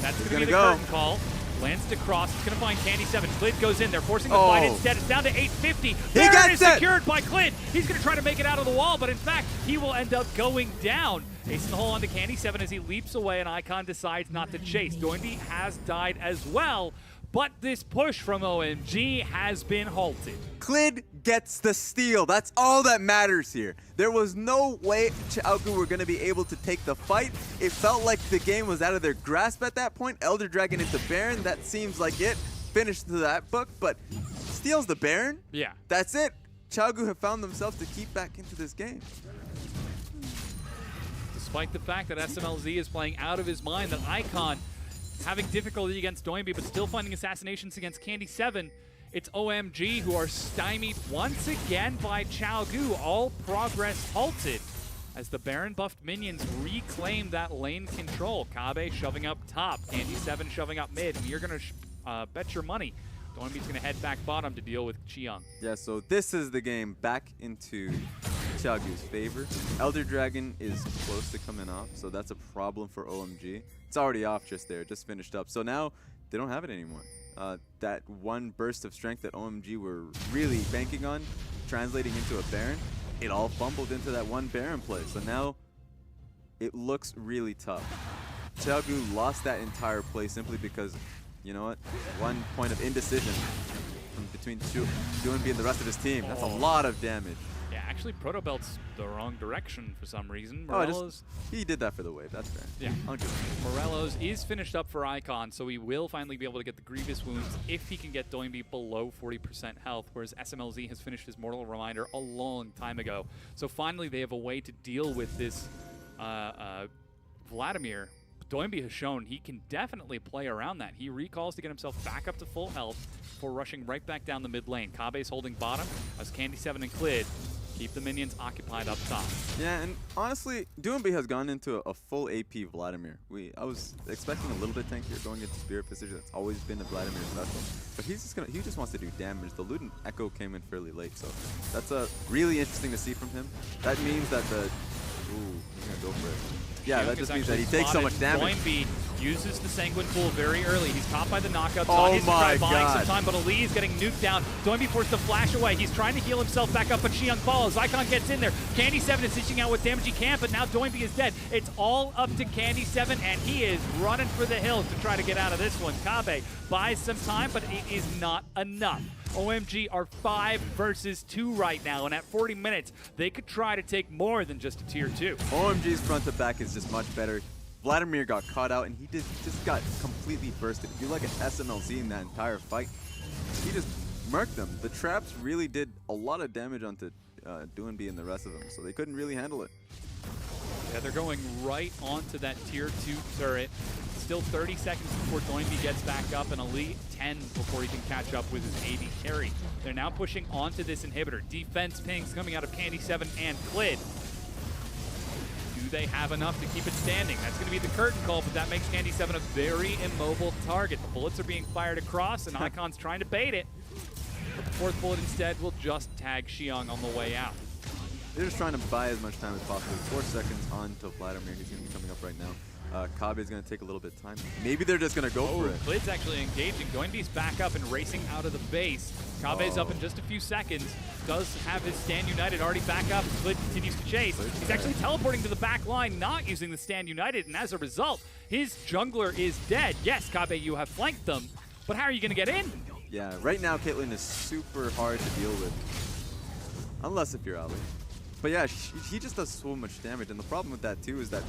That's going to be the curtain call. Lands to cross. It's going to find Candy7. Klid goes in. They're forcing the fight instead. It's down to 850. Baron is secured by Klid. He's going to try to make it out of the wall, but in fact, he will end up going down. Ace in the hole onto Candy7 as he leaps away, and Icon decides not to chase. Doinby has died as well, but this push from OMG has been halted. Klid gets the steal. That's all that matters here. There was no way Qiao were going to be able to take the fight. It felt like the game was out of their grasp at that point. Elder Dragon into Baron, that seems like it. Finished to that book, but steals the Baron? Yeah. That's it. Qiao have found themselves to keep back into this game. Despite the fact that SMLZ is playing out of his mind, that Icon having difficulty against Doinby, but still finding assassinations against Candy7. It's OMG who are stymied once again by Qiao Gu. All progress halted as the Baron buffed minions reclaim that lane control. Kabe shoving up top, Candy7 shoving up mid, and you're going to bet your money Doinby's going to head back bottom to deal with Qiang. Yeah, so this is the game back into Qiao Gu's favor. Elder Dragon is close to coming off, so that's a problem for OMG. It's already off just there, just finished up. So now they don't have it anymore. That one burst of strength that OMG were really banking on, translating into a Baron, it all fumbled into that one Baron play. So now it looks really tough. Qiao Gu lost that entire play simply because, you know what, one point of indecision from between Doinby and the rest of his team. That's a lot of damage. Yeah, actually Protobelt's the wrong direction for some reason. He did that for the wave, that's fair. Yeah. I'll give him. Morelos is finished up for Icon, so he will finally be able to get the Grievous Wounds if he can get Doinby below 40% health, whereas SMLZ has finished his Mortal Reminder a long time ago. So finally they have a way to deal with this Vladimir. Doinby has shown he can definitely play around that. He recalls to get himself back up to full health before rushing right back down the mid lane. Kabe's holding bottom as Candy7 and Clid keep the minions occupied up top. Yeah, and honestly, Doinby has gone into a full AP Vladimir. I was expecting a little bit tankier going into Spirit Precision. That's always been a Vladimir special. But he just wants to do damage. The Luden Echo came in fairly late, so that's really interesting to see from him. That means that ooh, he's gonna go for it. Yeah, that just means that he takes so much damage. Doinby uses the Sanguine Pool very early. He's caught by the knockup. Oh he's my buying God. some time, but Ali is getting nuked down. Doinby forced to flash away. He's trying to heal himself back up, but Qiang follows. Icon gets in there. Candy7 is dishing out what damage he can, but now Doinby is dead. It's all up to Candy7, and he is running for the hills to try to get out of this one. Kabe buys some time, but it is not enough. OMG are 5 versus 2 right now, and at 40 minutes, they could try to take more than just a tier 2. OMG's front to back is just much better. Vladimir got caught out, and he just got completely bursted. If you look at SMLZ in that entire fight, he just murked them. The traps really did a lot of damage onto Doinby and the rest of them, so they couldn't really handle it. Yeah, they're going right onto that tier 2 turret. Still 30 seconds before Doinby gets back up, and Elite 10 before he can catch up with his AD carry. They're now pushing onto this inhibitor. Defense pings coming out of Candy7 and Clid. Do they have enough to keep it standing? That's going to be the curtain call, but that makes Candy7 a very immobile target. The bullets are being fired across, and Icon's trying to bait it. But the 4th bullet instead will just tag Qiang on the way out. They're just trying to buy as much time as possible. 4 seconds on to Vladimir. He's going to be coming up right now. Kabe is going to take a little bit of time. Maybe they're just going to go for it. Clid's actually engaging. Doinby's back up and racing out of the base. Kabe's up in just a few seconds. Does have his Stand United already back up. Clid continues to chase. He's actually teleporting to the back line, not using the Stand United, and as a result, his jungler is dead. Yes, Kabe, you have flanked them, but how are you going to get in? Yeah, right now Caitlyn is super hard to deal with. Unless if you're Ali. But yeah, he just does so much damage, and the problem with that too is that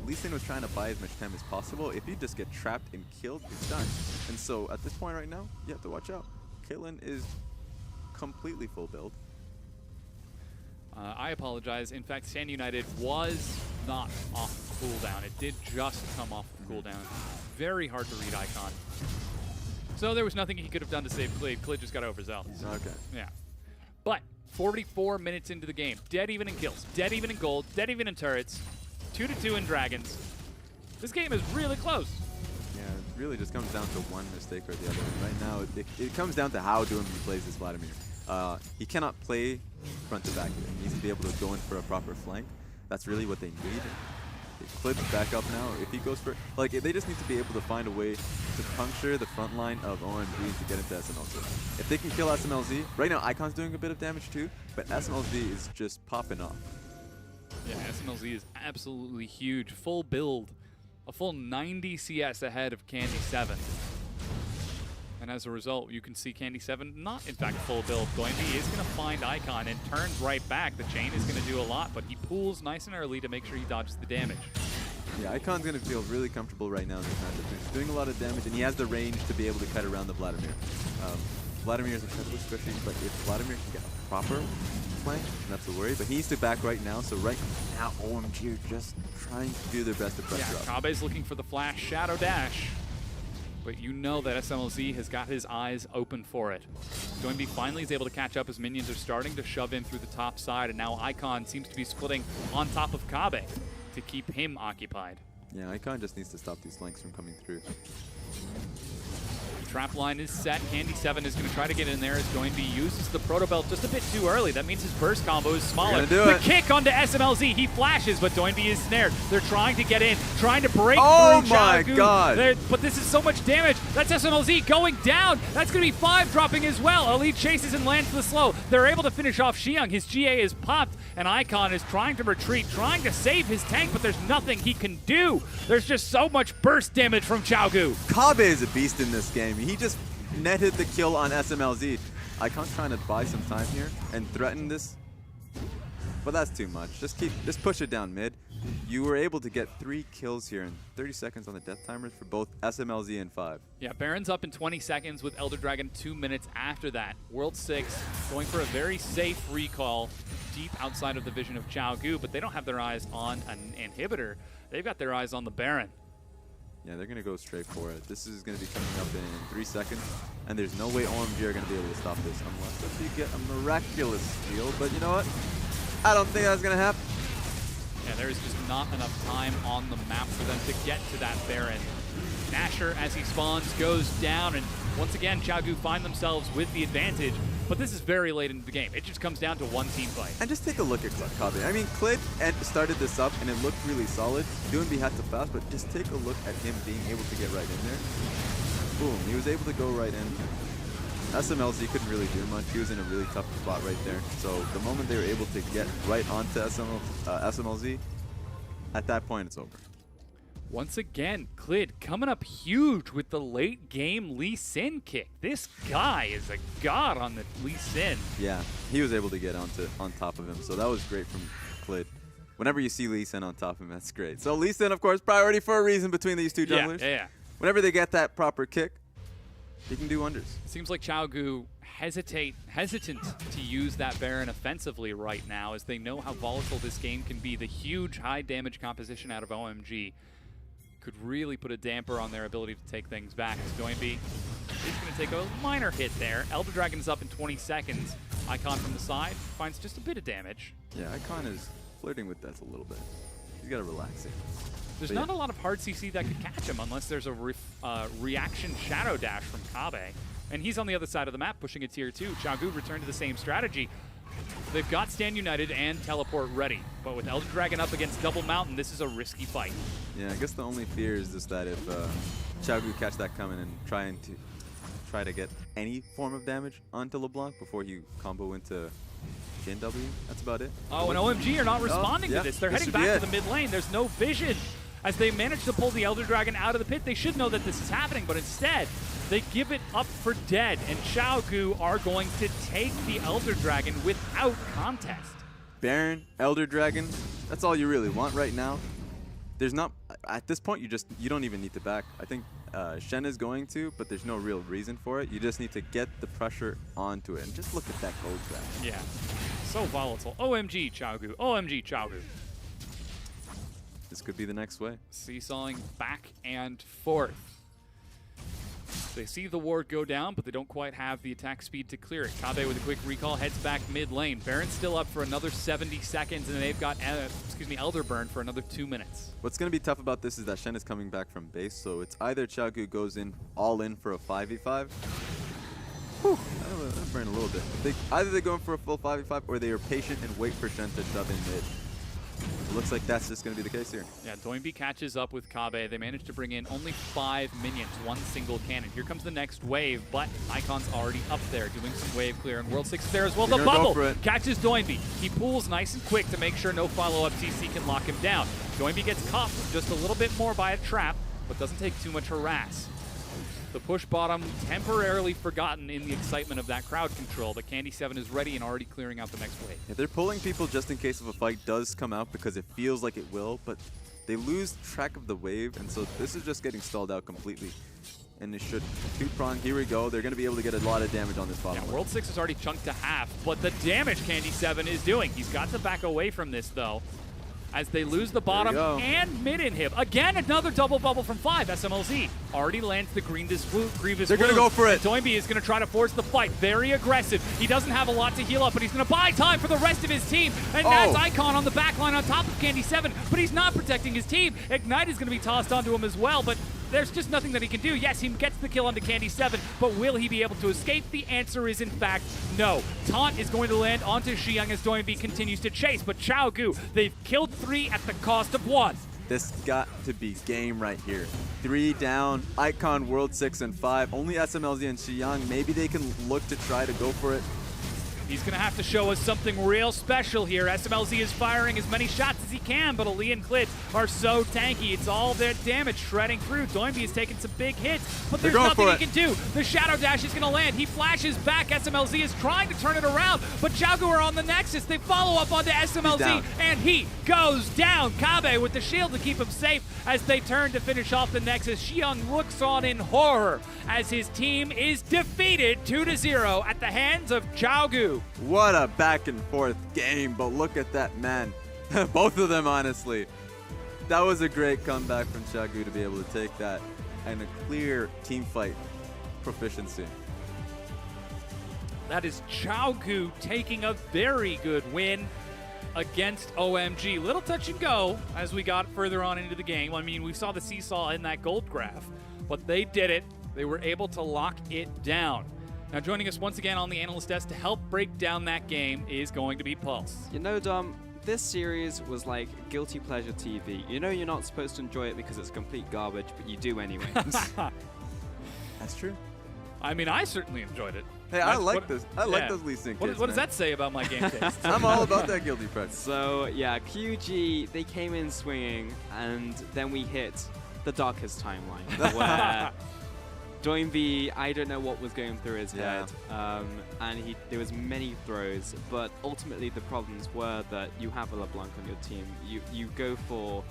Lee Sin was trying to buy as much time as possible. If you just get trapped and killed, he's done. And so at this point right now, you have to watch out. Caitlyn is completely full build. I apologize. In fact, Stand United was not off cooldown. It did just come off of cooldown. Very hard to read Icon. So there was nothing he could have done to save Clid. Clid just got overzealous. Okay. Yeah. But 44 minutes into the game. Dead even in kills. Dead even in gold. Dead even in turrets. 2-2 in Dragons. This game is really close. Yeah, it really just comes down to one mistake or the other. And right now, it comes down to how Doinby plays this Vladimir. He cannot play front to back. He needs to be able to go in for a proper flank. That's really what they need. Clid's back up now. If he goes for, like, they just need to be able to find a way to puncture the front line of OMG to get into SMLZ. If they can kill SMLZ, right now Icon's doing a bit of damage too, but SMLZ is just popping off. Yeah, SMLZ is absolutely huge. Full build. A full 90 CS ahead of Candy7. And as a result, you can see Candy7 not, in fact, full build. Doinby is going to find Icon and turns right back. The chain is going to do a lot, but he pulls nice and early to make sure he dodges the damage. Yeah, Icon's going to feel really comfortable right now in this matchup. He's doing a lot of damage, and he has the range to be able to cut around the Vladimir. Vladimir is incredibly squishy, but if Vladimir can get a proper flank, that's the worry. But he needs to back right now, so right now OMG are just trying to do their best to pressure up. Yeah, Kabe's looking for the flash shadow dash. but you know that SMLZ has got his eyes open for it. Doinby finally is able to catch up as minions are starting to shove in through the top side, and now Icon seems to be splitting on top of Kabe to keep him occupied. Yeah, Icon just needs to stop these flanks from coming through. Trap line is set. Candy7 is going to try to get in there as Doinby uses the Proto Belt just a bit too early. That means his burst combo is smaller. The kick onto SMLZ. He flashes, but Doinby is snared. They're trying to get in, trying to break through my Qiao. God. But this is so much damage. That's SMLZ going down. That's going to be 5 dropping as well. Elite chases and lands the slow. They're able to finish off Qiao. His GA is popped, and Icon is trying to retreat, trying to save his tank, but there's nothing he can do. There's just so much burst damage from Qiao. Kabe is a beast in this game. He just netted the kill on SMLZ. Icon's trying to buy some time here and threaten this, but that's too much. Just push it down mid. You were able to get 3 kills here in 30 seconds on the death timers for both SMLZ and 5. Yeah, Baron's up in 20 seconds with Elder Dragon 2 minutes after that. World 6 going for a very safe recall deep outside of the vision of Qiao, but they don't have their eyes on an inhibitor. They've got their eyes on the Baron. Yeah, they're going to go straight for it. This is going to be coming up in 3 seconds, and there's no way OMG are going to be able to stop this unless you get a miraculous steal. But you know what? I don't think that's going to happen. Yeah, there's just not enough time on the map for them to get to that Baron. Nasher, as he spawns, goes down, and once again, Qiao find themselves with the advantage. But this is very late into the game. It just comes down to one team fight. And just take a look at Kabe. I mean, Clid started this up, and it looked really solid. Doinby had to fast, but just take a look at him being able to get right in there. Boom, he was able to go right in. SMLZ couldn't really do much. He was in a really tough spot right there. So the moment they were able to get right onto SMLZ, at that point, it's over. Once again, Clid coming up huge with the late game Lee Sin kick. This guy is a god on the Lee Sin. Yeah, he was able to get on top of him, so that was great from Clid. Whenever you see Lee Sin on top of him, that's great. So Lee Sin, of course, priority for a reason between these two junglers. Yeah. Whenever they get that proper kick, he can do wonders. It seems like Qiao hesitant to use that Baron offensively right now, as they know how volatile this game can be. The huge high damage composition out of OMG could really put a damper on their ability to take things back. As Doinby is going to take a minor hit there. Elder Dragon is up in 20 seconds. Icon from the side finds just a bit of damage. Yeah, Icon is flirting with death a little bit. He's got to relax it. There's not a lot of hard CC that could catch him unless there's a reaction Shadow Dash from Kabe. And he's on the other side of the map pushing a tier 2. Qiao returned to the same strategy. They've got Stand United and Teleport ready. But with Elder Dragon up against Double Mountain, this is a risky fight. Yeah, I guess the only fear is just that if Qiao catch that coming and try to get any form of damage onto LeBlanc before you combo into Jin W, that's about it. Oh, and OMG are not responding to this. They're heading back to the mid lane. There's no vision. As they manage to pull the Elder Dragon out of the pit, they should know that this is happening, but instead, they give it up for dead, and Qiao are going to take the Elder Dragon without contest. Baron, Elder Dragon, that's all you really want right now. There's not, at this point, you don't even need to back. I think Shen is going to, but there's no real reason for it. You just need to get the pressure onto it, and just look at that gold trap. Yeah, so volatile. OMG Qiao, OMG Qiao. This could be the next way. Seesawing back and forth. They see the ward go down, but they don't quite have the attack speed to clear it. Kabe with a quick recall heads back mid lane. Baron's still up for another 70 seconds, and they've got Elder Burn for another 2 minutes. What's going to be tough about this is that Shen is coming back from base, so it's either Qiao goes in all in for a 5v5. Whew, that'll burn a little bit. Either they go in for a full 5v5, or they are patient and wait for Shen to shove in mid. It looks like that's just going to be the case here. Yeah, Doinby catches up with Kabe. They managed to bring in only 5 minions, 1 single cannon. Here comes the next wave, but Icon's already up there doing some wave clear, and World 6 is there as well. The bubble catches Doinby. He pulls nice and quick to make sure no follow-up CC can lock him down. Doinby gets caught just a little bit more by a trap, but doesn't take too much harass. The push bottom temporarily forgotten in the excitement of that crowd control, but Candy7 is ready and already clearing out the next wave. Yeah, they're pulling people just in case of a fight does come out because it feels like it will, but they lose track of the wave, and so this is just getting stalled out completely. And it should. 2-prong, here we go. They're going to be able to get a lot of damage on this bottom. Yeah, World 6 is already chunked to half, but the damage Candy7 is doing. He's got to back away from this, though. as they lose the bottom and mid inhib. Again, another double bubble from 5. SMLZ already lands the Grievous Wound. They're going to go for it. Doinby is going to try to force the fight. Very aggressive. He doesn't have a lot to heal up, but he's going to buy time for the rest of his team. And that's Icon on the back line on top of Candy 7, but he's not protecting his team. Ignite is going to be tossed onto him as well, but there's just nothing that he can do. Yes, he gets the kill onto Candy 7, but will he be able to escape? The answer is, in fact, no. Taunt is going to land onto Qiao as Doinby continues to chase, but Qiao Gu, they've killed 3 at the cost of 1. This got to be game right here. 3 down, Icon World 6 and 5. Only SMLZ and Qiao. Maybe they can look to try to go for it. He's going to have to show us something real special here. SMLZ is firing as many shots as he can, but Ali and Klid are so tanky. It's all their damage shredding through. Doinby is taking some big hits, but there's nothing he can do. The Shadow Dash is going to land. He flashes back. SMLZ is trying to turn it around, but Qiao are on the Nexus. They follow up onto SMLZ, and he goes down. Kabe with the shield to keep him safe as they turn to finish off the Nexus. Qiao looks on in horror as his team is defeated 2-0 at the hands of Qiao Gu. What a back and forth game, but look at that, man. Both of them, honestly. That was a great comeback from Qiao Gu to be able to take that and a clear team fight proficiency. That is Qiao Gu taking a very good win against OMG. Little touch and go as we got further on into the game. I mean, we saw the seesaw in that gold graph, but they did it. They were able to lock it down. Now, joining us once again on the analyst desk to help break down that game is going to be Pulse. You know, Dom, this series was like guilty pleasure TV. You know you're not supposed to enjoy it because it's complete garbage, but you do anyway. That's true. I mean, I certainly enjoyed it. Hey, I like this. I like those Lee Sin kids, what does that say about my game taste? I'm all about that guilty pleasure. So, yeah, QG, they came in swinging, and then we hit the darkest timeline, where Doinby, I don't know what was going through his head, and there was many throws, but ultimately the problems were that you have a LeBlanc on your team. You go for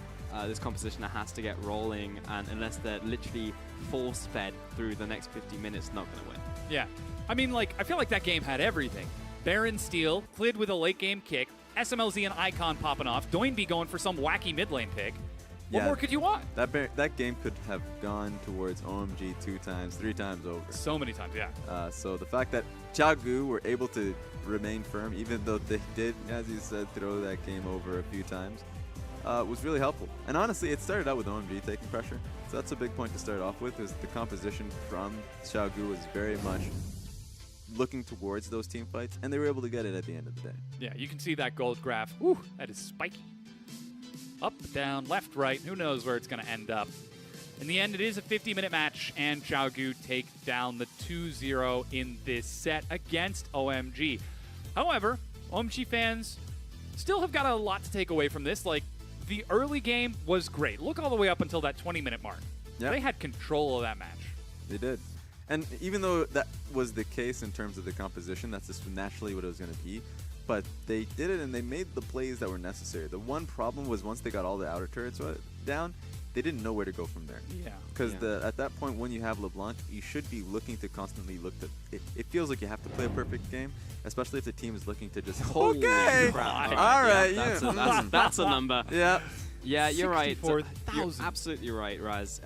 this composition that has to get rolling, and unless they're literally force-fed through the next 50 minutes, not going to win. Yeah. I mean, like, I feel like that game had everything. Baron steal, Klid with a late-game kick, SMLZ and Icon popping off, Doinby going for some wacky mid-lane pick. What more could you want? That game could have gone towards OMG 2 times, 3 times over. So many times, yeah. So the fact that Qiao Gu were able to remain firm, even though they did, as you said, throw that game over a few times, was really helpful. And honestly, it started out with OMG taking pressure. So that's a big point to start off with, is the composition from Qiao Gu was very much looking towards those team fights, and they were able to get it at the end of the day. Yeah, you can see that gold graph. Ooh, that is spiky. Up, down, left, right. Who knows where it's going to end up. In the end, it is a 50-minute match, and Qiao Gu take down the 2-0 in this set against OMG. However, OMG fans still have got a lot to take away from this. Like, the early game was great. Look all the way up until that 20-minute mark. Yep. They had control of that match. They did. And even though that was the case in terms of the composition, that's just naturally what it was going to be. But they did it, and they made the plays that were necessary. The one problem was once they got all the outer turrets down, they didn't know where to go from there. Yeah. Because at that point, when you have LeBlanc, you should be looking to constantly look to... It feels like you have to play a perfect game, especially if the team is looking to just... Okay! All right, that's a number. Yeah. Yeah, you're right. You're absolutely right, Raz.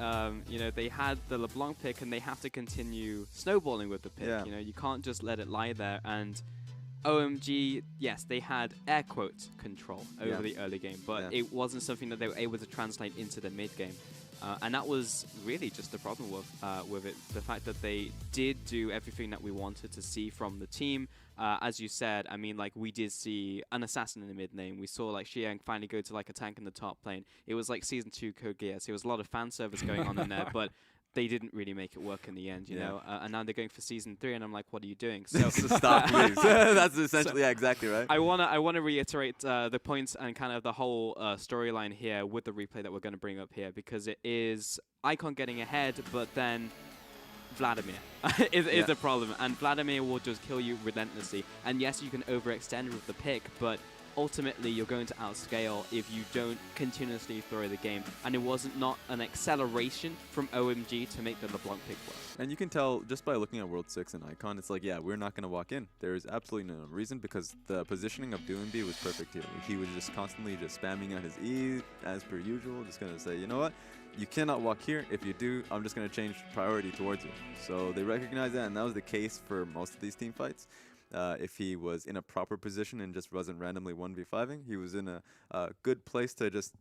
You know, they had the LeBlanc pick, and they have to continue snowballing with the pick. Yeah. You know, you can't just let it lie there. And OMG, yes, they had air quotes control over the early game, but it wasn't something that they were able to translate into the mid game. And that was really just the problem with it. The fact that they did do everything that we wanted to see from the team. As you said, I mean, like, we did see an assassin in the mid lane. We saw, like, Qiao finally go to, like, a tank in the top lane. It was like Season 2 Code Geass. There was a lot of fan service going on in there, but they didn't really make it work in the end, you know? And now they're going for Season 3, and I'm like, what are you doing? So stop, please. That's essentially exactly right. I wanna reiterate the points and kind of the whole storyline here with the replay that we're going to bring up here, because it is Icon getting ahead, but then Vladimir is the problem, and Vladimir will just kill you relentlessly. And yes, you can overextend with the pick, but ultimately you're going to outscale if you don't continuously throw the game. And it wasn't not an acceleration from OMG to make the LeBlanc pick work. And you can tell just by looking at World 6 and Icon, it's like, yeah, we're not going to walk in. There is absolutely no reason because the positioning of Doomby was perfect here. He was just constantly just spamming out his E as per usual, just going to say, you know what? You cannot walk here. If you do, I'm just going to change priority towards you. So they recognize that, and that was the case for most of these team fights. If he was in a proper position and just wasn't randomly 1v5ing, he was in a good place to just...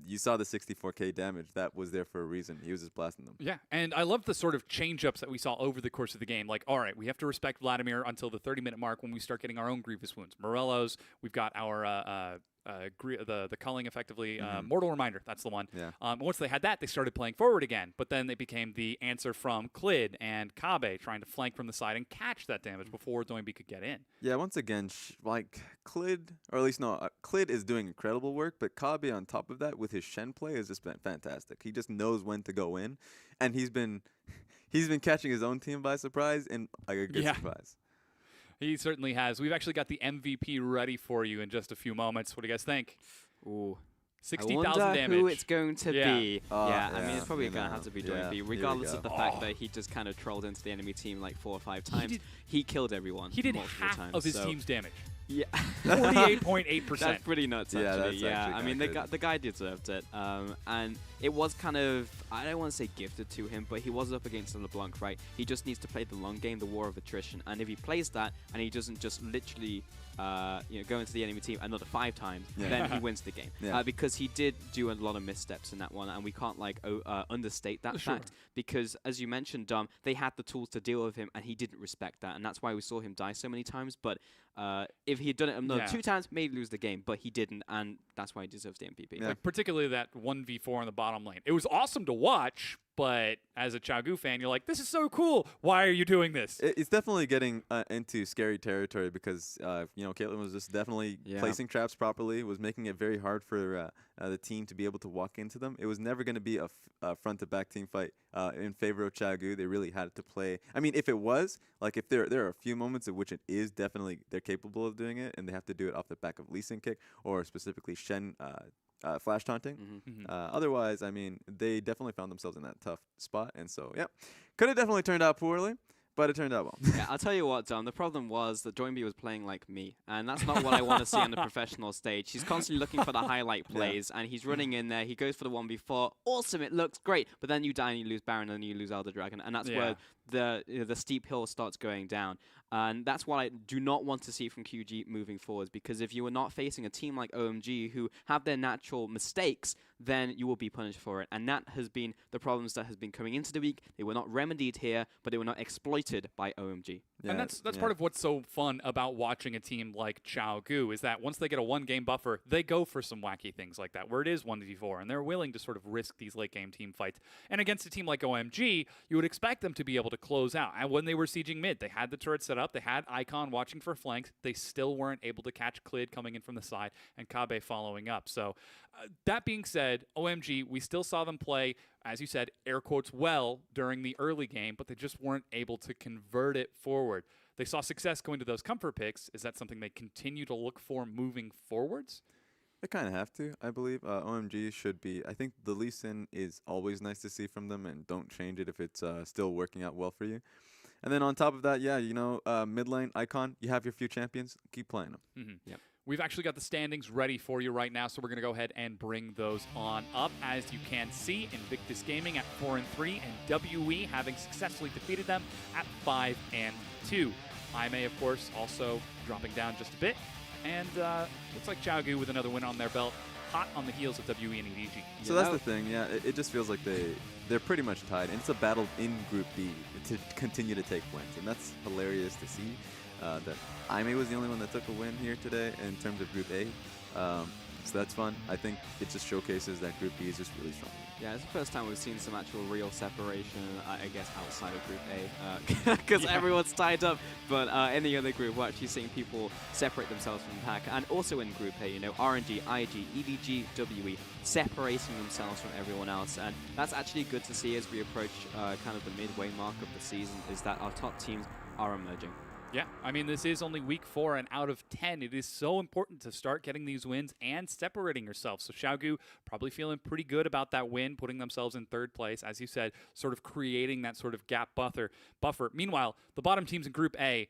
You saw the 64k damage. That was there for a reason. He was just blasting them. Yeah, and I love the sort of change-ups that we saw over the course of the game. Like, all right, we have to respect Vladimir until the 30-minute mark when we start getting our own Grievous Wounds. Morello's, we've got our... the culling effectively, Mortal Reminder, that's the one. Yeah. Once they had that, they started playing forward again, but then they became the answer from Klid and Kabe trying to flank from the side and catch that damage before Doinby could get in. Yeah, once again, like Klid, or at least no, Klid is doing incredible work, but Kabe on top of that with his Shen play has just been fantastic. He just knows when to go in, and he's been catching his own team by surprise, and like a good surprise. He certainly has. We've actually got the MVP ready for you in just a few moments. What do you guys think? Ooh. 60,000 damage. Who it's going to be. Yeah, I mean, it's probably going to have to be Doinby, regardless of the fact that he just kind of trolled into the enemy team like 4 or 5 times. He killed everyone. He did multiple half times, of his team's damage. Yeah. 48.8%. That's pretty nuts, Yeah, actually. that's actually I mean, kinda the guy deserved it. And it was kind of, I don't want to say gifted to him, but he was up against a LeBlanc, right? He just needs to play the long game, the war of attrition. And if he plays that, and he doesn't just literally go into the enemy team another 5 times, then he wins the game. Because he did do a lot of missteps in that one, and we can't like understate that fact. Because as you mentioned, Dom, they had the tools to deal with him, and he didn't respect that, and that's why we saw him die so many times. But if he had done it another 2 times, maybe lose the game, but he didn't, and that's why he deserves the MVP. Like, particularly that 1v4 in the bottom lane. It was awesome to watch, but as a Qiao fan, you're like, this is so cool. Why are you doing this? It's definitely getting into scary territory because, Caitlyn was just definitely placing traps properly, was making it very hard for the team to be able to walk into them. It was never going to be a front-to-back team fight in favor of Qiao. They really had to play. I mean, if it was, like if there are a few moments in which it is definitely, they're capable of doing it, and they have to do it off the back of Lee Sin kick or specifically Shen flash taunting. Otherwise, I mean, they definitely found themselves in that tough spot. And so, could have definitely turned out poorly, but it turned out well. Yeah, I'll tell you what, Dom, the problem was that Doinby was playing like me, and that's not what I want to see on the professional stage. He's constantly looking for the highlight plays, and he's running in there. He goes for the 1v4. Awesome, it looks great, but then you die and you lose Baron and you lose Elder Dragon, and that's where the steep hill starts going down. And that's what I do not want to see from QG moving forwards, because if you are not facing a team like OMG who have their natural mistakes, then you will be punished for it. And that has been the problems that has been coming into the week. They were not remedied here, but they were not exploited by OMG. And that's part of what's so fun about watching a team like Qiao is that once they get a 1-game buffer, they go for some wacky things like that, where it is 1v4, and they're willing to sort of risk these late-game team fights. And against a team like OMG, you would expect them to be able to close out. And when they were sieging mid, they had the turret set up, they had Icon watching for flanks, they still weren't able to catch Klid coming in from the side, and Kabe following up. So that being said, OMG, we still saw them play, as you said, air quotes, well during the early game, but they just weren't able to convert it forward. They saw success going to those comfort picks. Is that something they continue to look for moving forwards? They kind of have to, I believe. OMG should be. I think the Lee Sin is always nice to see from them, and don't change it if it's still working out well for you. And then on top of that, mid lane, Icon, you have your few champions. Keep playing them. Yep. We've actually got the standings ready for you right now, so we're going to go ahead and bring those on up. As you can see, Invictus Gaming at 4-3, and WE having successfully defeated them at 5-2. IMA, of course, also dropping down just a bit. And looks like Qiao with another win on their belt, hot on the heels of WE and EDG. So that's the thing, it just feels like they're pretty much tied, and it's a battle in Group B to continue to take wins, and that's hilarious to see. That IMA was the only one that took a win here today in terms of Group A, so that's fun. I think it just showcases that Group B is just really strong. Yeah, it's the first time we've seen some actual real separation, I guess, outside of Group A, because everyone's tied up. But in the other group, we're actually seeing people separate themselves from the pack. And also in Group A, RNG, IG, EDG, WE, separating themselves from everyone else. And that's actually good to see as we approach kind of the midway mark of the season, is that our top teams are emerging. Yeah, I mean, this is only week 4, and out of 10, it is so important to start getting these wins and separating yourself. So Xiaogu probably feeling pretty good about that win, putting themselves in 3rd place, as you said, sort of creating that sort of gap buffer. Meanwhile, the bottom teams in Group A,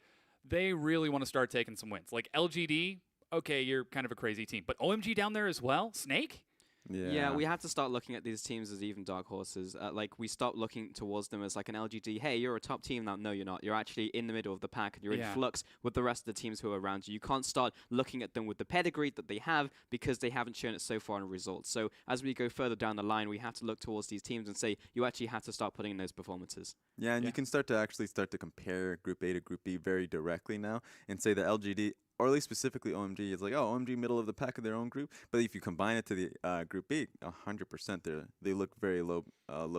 they really want to start taking some wins. Like LGD, okay, you're kind of a crazy team, but OMG down there as well? Snake? Yeah, we have to start looking at these teams as even dark horses. Like, we stop looking towards them as like an LGD. Hey, you're a top team now. No, you're not. You're actually in the middle of the pack, and you're in flux with the rest of the teams who are around you. You can't start looking at them with the pedigree that they have because they haven't shown it so far in results. So as we go further down the line, we have to look towards these teams and say, you actually have to start putting in those performances. Yeah, and you can start to compare Group A to Group B very directly now and say that LGD, or at least specifically OMG, is like, oh, OMG middle of the pack of their own group. But if you combine it to the Group B, 100%, they look very low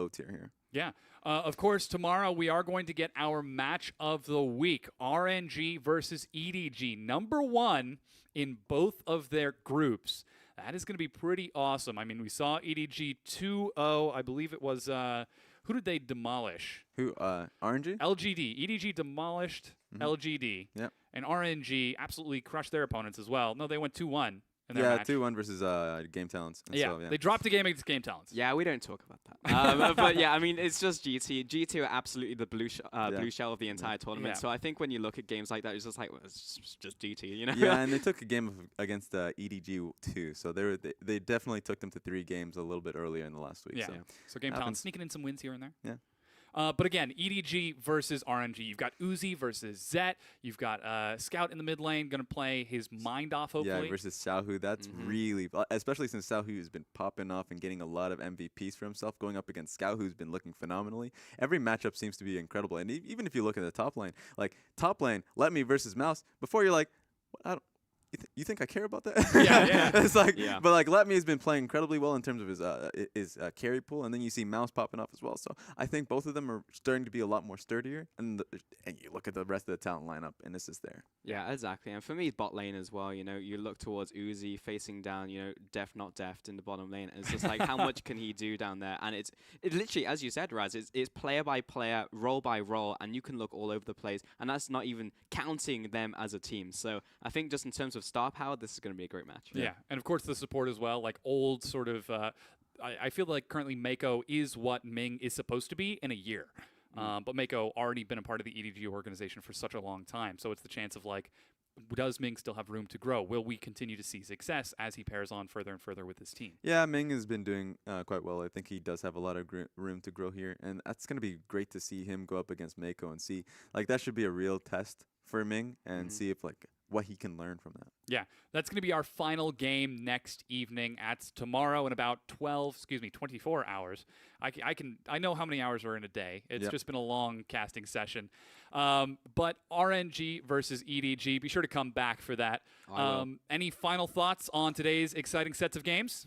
tier here. Yeah. Of course, tomorrow we are going to get our match of the week, RNG versus EDG. Number 1 in both of their groups. That is going to be pretty awesome. I mean, we saw EDG 2-0. I believe it was, who did they demolish? Who, RNG? LGD. EDG demolished LGD. Yep. And RNG absolutely crushed their opponents as well. No, they went 2-1. Yeah, 2-1 versus Game Talents. Yeah, so, they dropped a game against Game Talents. Yeah, we don't talk about that. But yeah, I mean, it's just GT. GT are absolutely the blue shell of the entire tournament. So I think when you look at games like that, it's just like, well, it's just GT, you know? Yeah, and they took a game against EDG too. So they definitely took them to 3 games a little bit earlier in the last week. Yeah, so Game Talents sneaking in some wins here and there. Yeah. But again, EDG versus RNG. You've got Uzi versus Zet. You've got Scout in the mid lane, going to play his mind off, hopefully. Yeah, versus Xiaohu. That's really, especially since Xiaohu has been popping off and getting a lot of MVPs for himself, going up against Scout, who's been looking phenomenally. Every matchup seems to be incredible. And even if you look at the top lane, like top lane, Let Me versus Mouse, before you're like, I don't. You think I care about that? Yeah. It's like, but like Let Me has been playing incredibly well in terms of his carry pool, and then you see Mouse popping off as well. So I think both of them are starting to be a lot more sturdier. And you look at the rest of the talent lineup, and it's just there. Yeah, exactly. And for me, bot lane as well. You know, you look towards Uzi facing down, you know, Deft not Deft in the bottom lane. And it's just like, how much can he do down there? And it literally, as you said, Raz, it's player by player, role by role, and you can look all over the place. And that's not even counting them as a team. So I think just in terms of star power, this is going to be a great match. Yeah, and of course the support as well, like old sort of, I feel like currently Mako is what Ming is supposed to be in a year. But Mako already been a part of the EDG organization for such a long time, so it's the chance of like, does Ming still have room to grow? Will we continue to see success as he pairs on further and further with his team? Yeah, Ming has been doing quite well. I think he does have a lot of room to grow here, and that's going to be great to see him go up against Mako and see, like, that should be a real test for Ming and see if, like, what he can learn from that. Yeah, that's going to be our final game next evening at tomorrow in about 24 hours. I know how many hours are in a day. It's just been a long casting session. But RNG versus EDG, be sure to come back for that. Any final thoughts on today's exciting sets of games?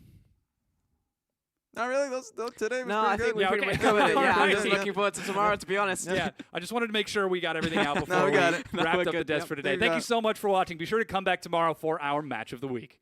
Not really. Today was no, I think we pretty much covered it. Yeah, I'm just looking forward to tomorrow, to be honest. Yeah, I just wanted to make sure we got everything out before we wrapped up the desk for today. Thank you so much for watching. Be sure to come back tomorrow for our match of the week.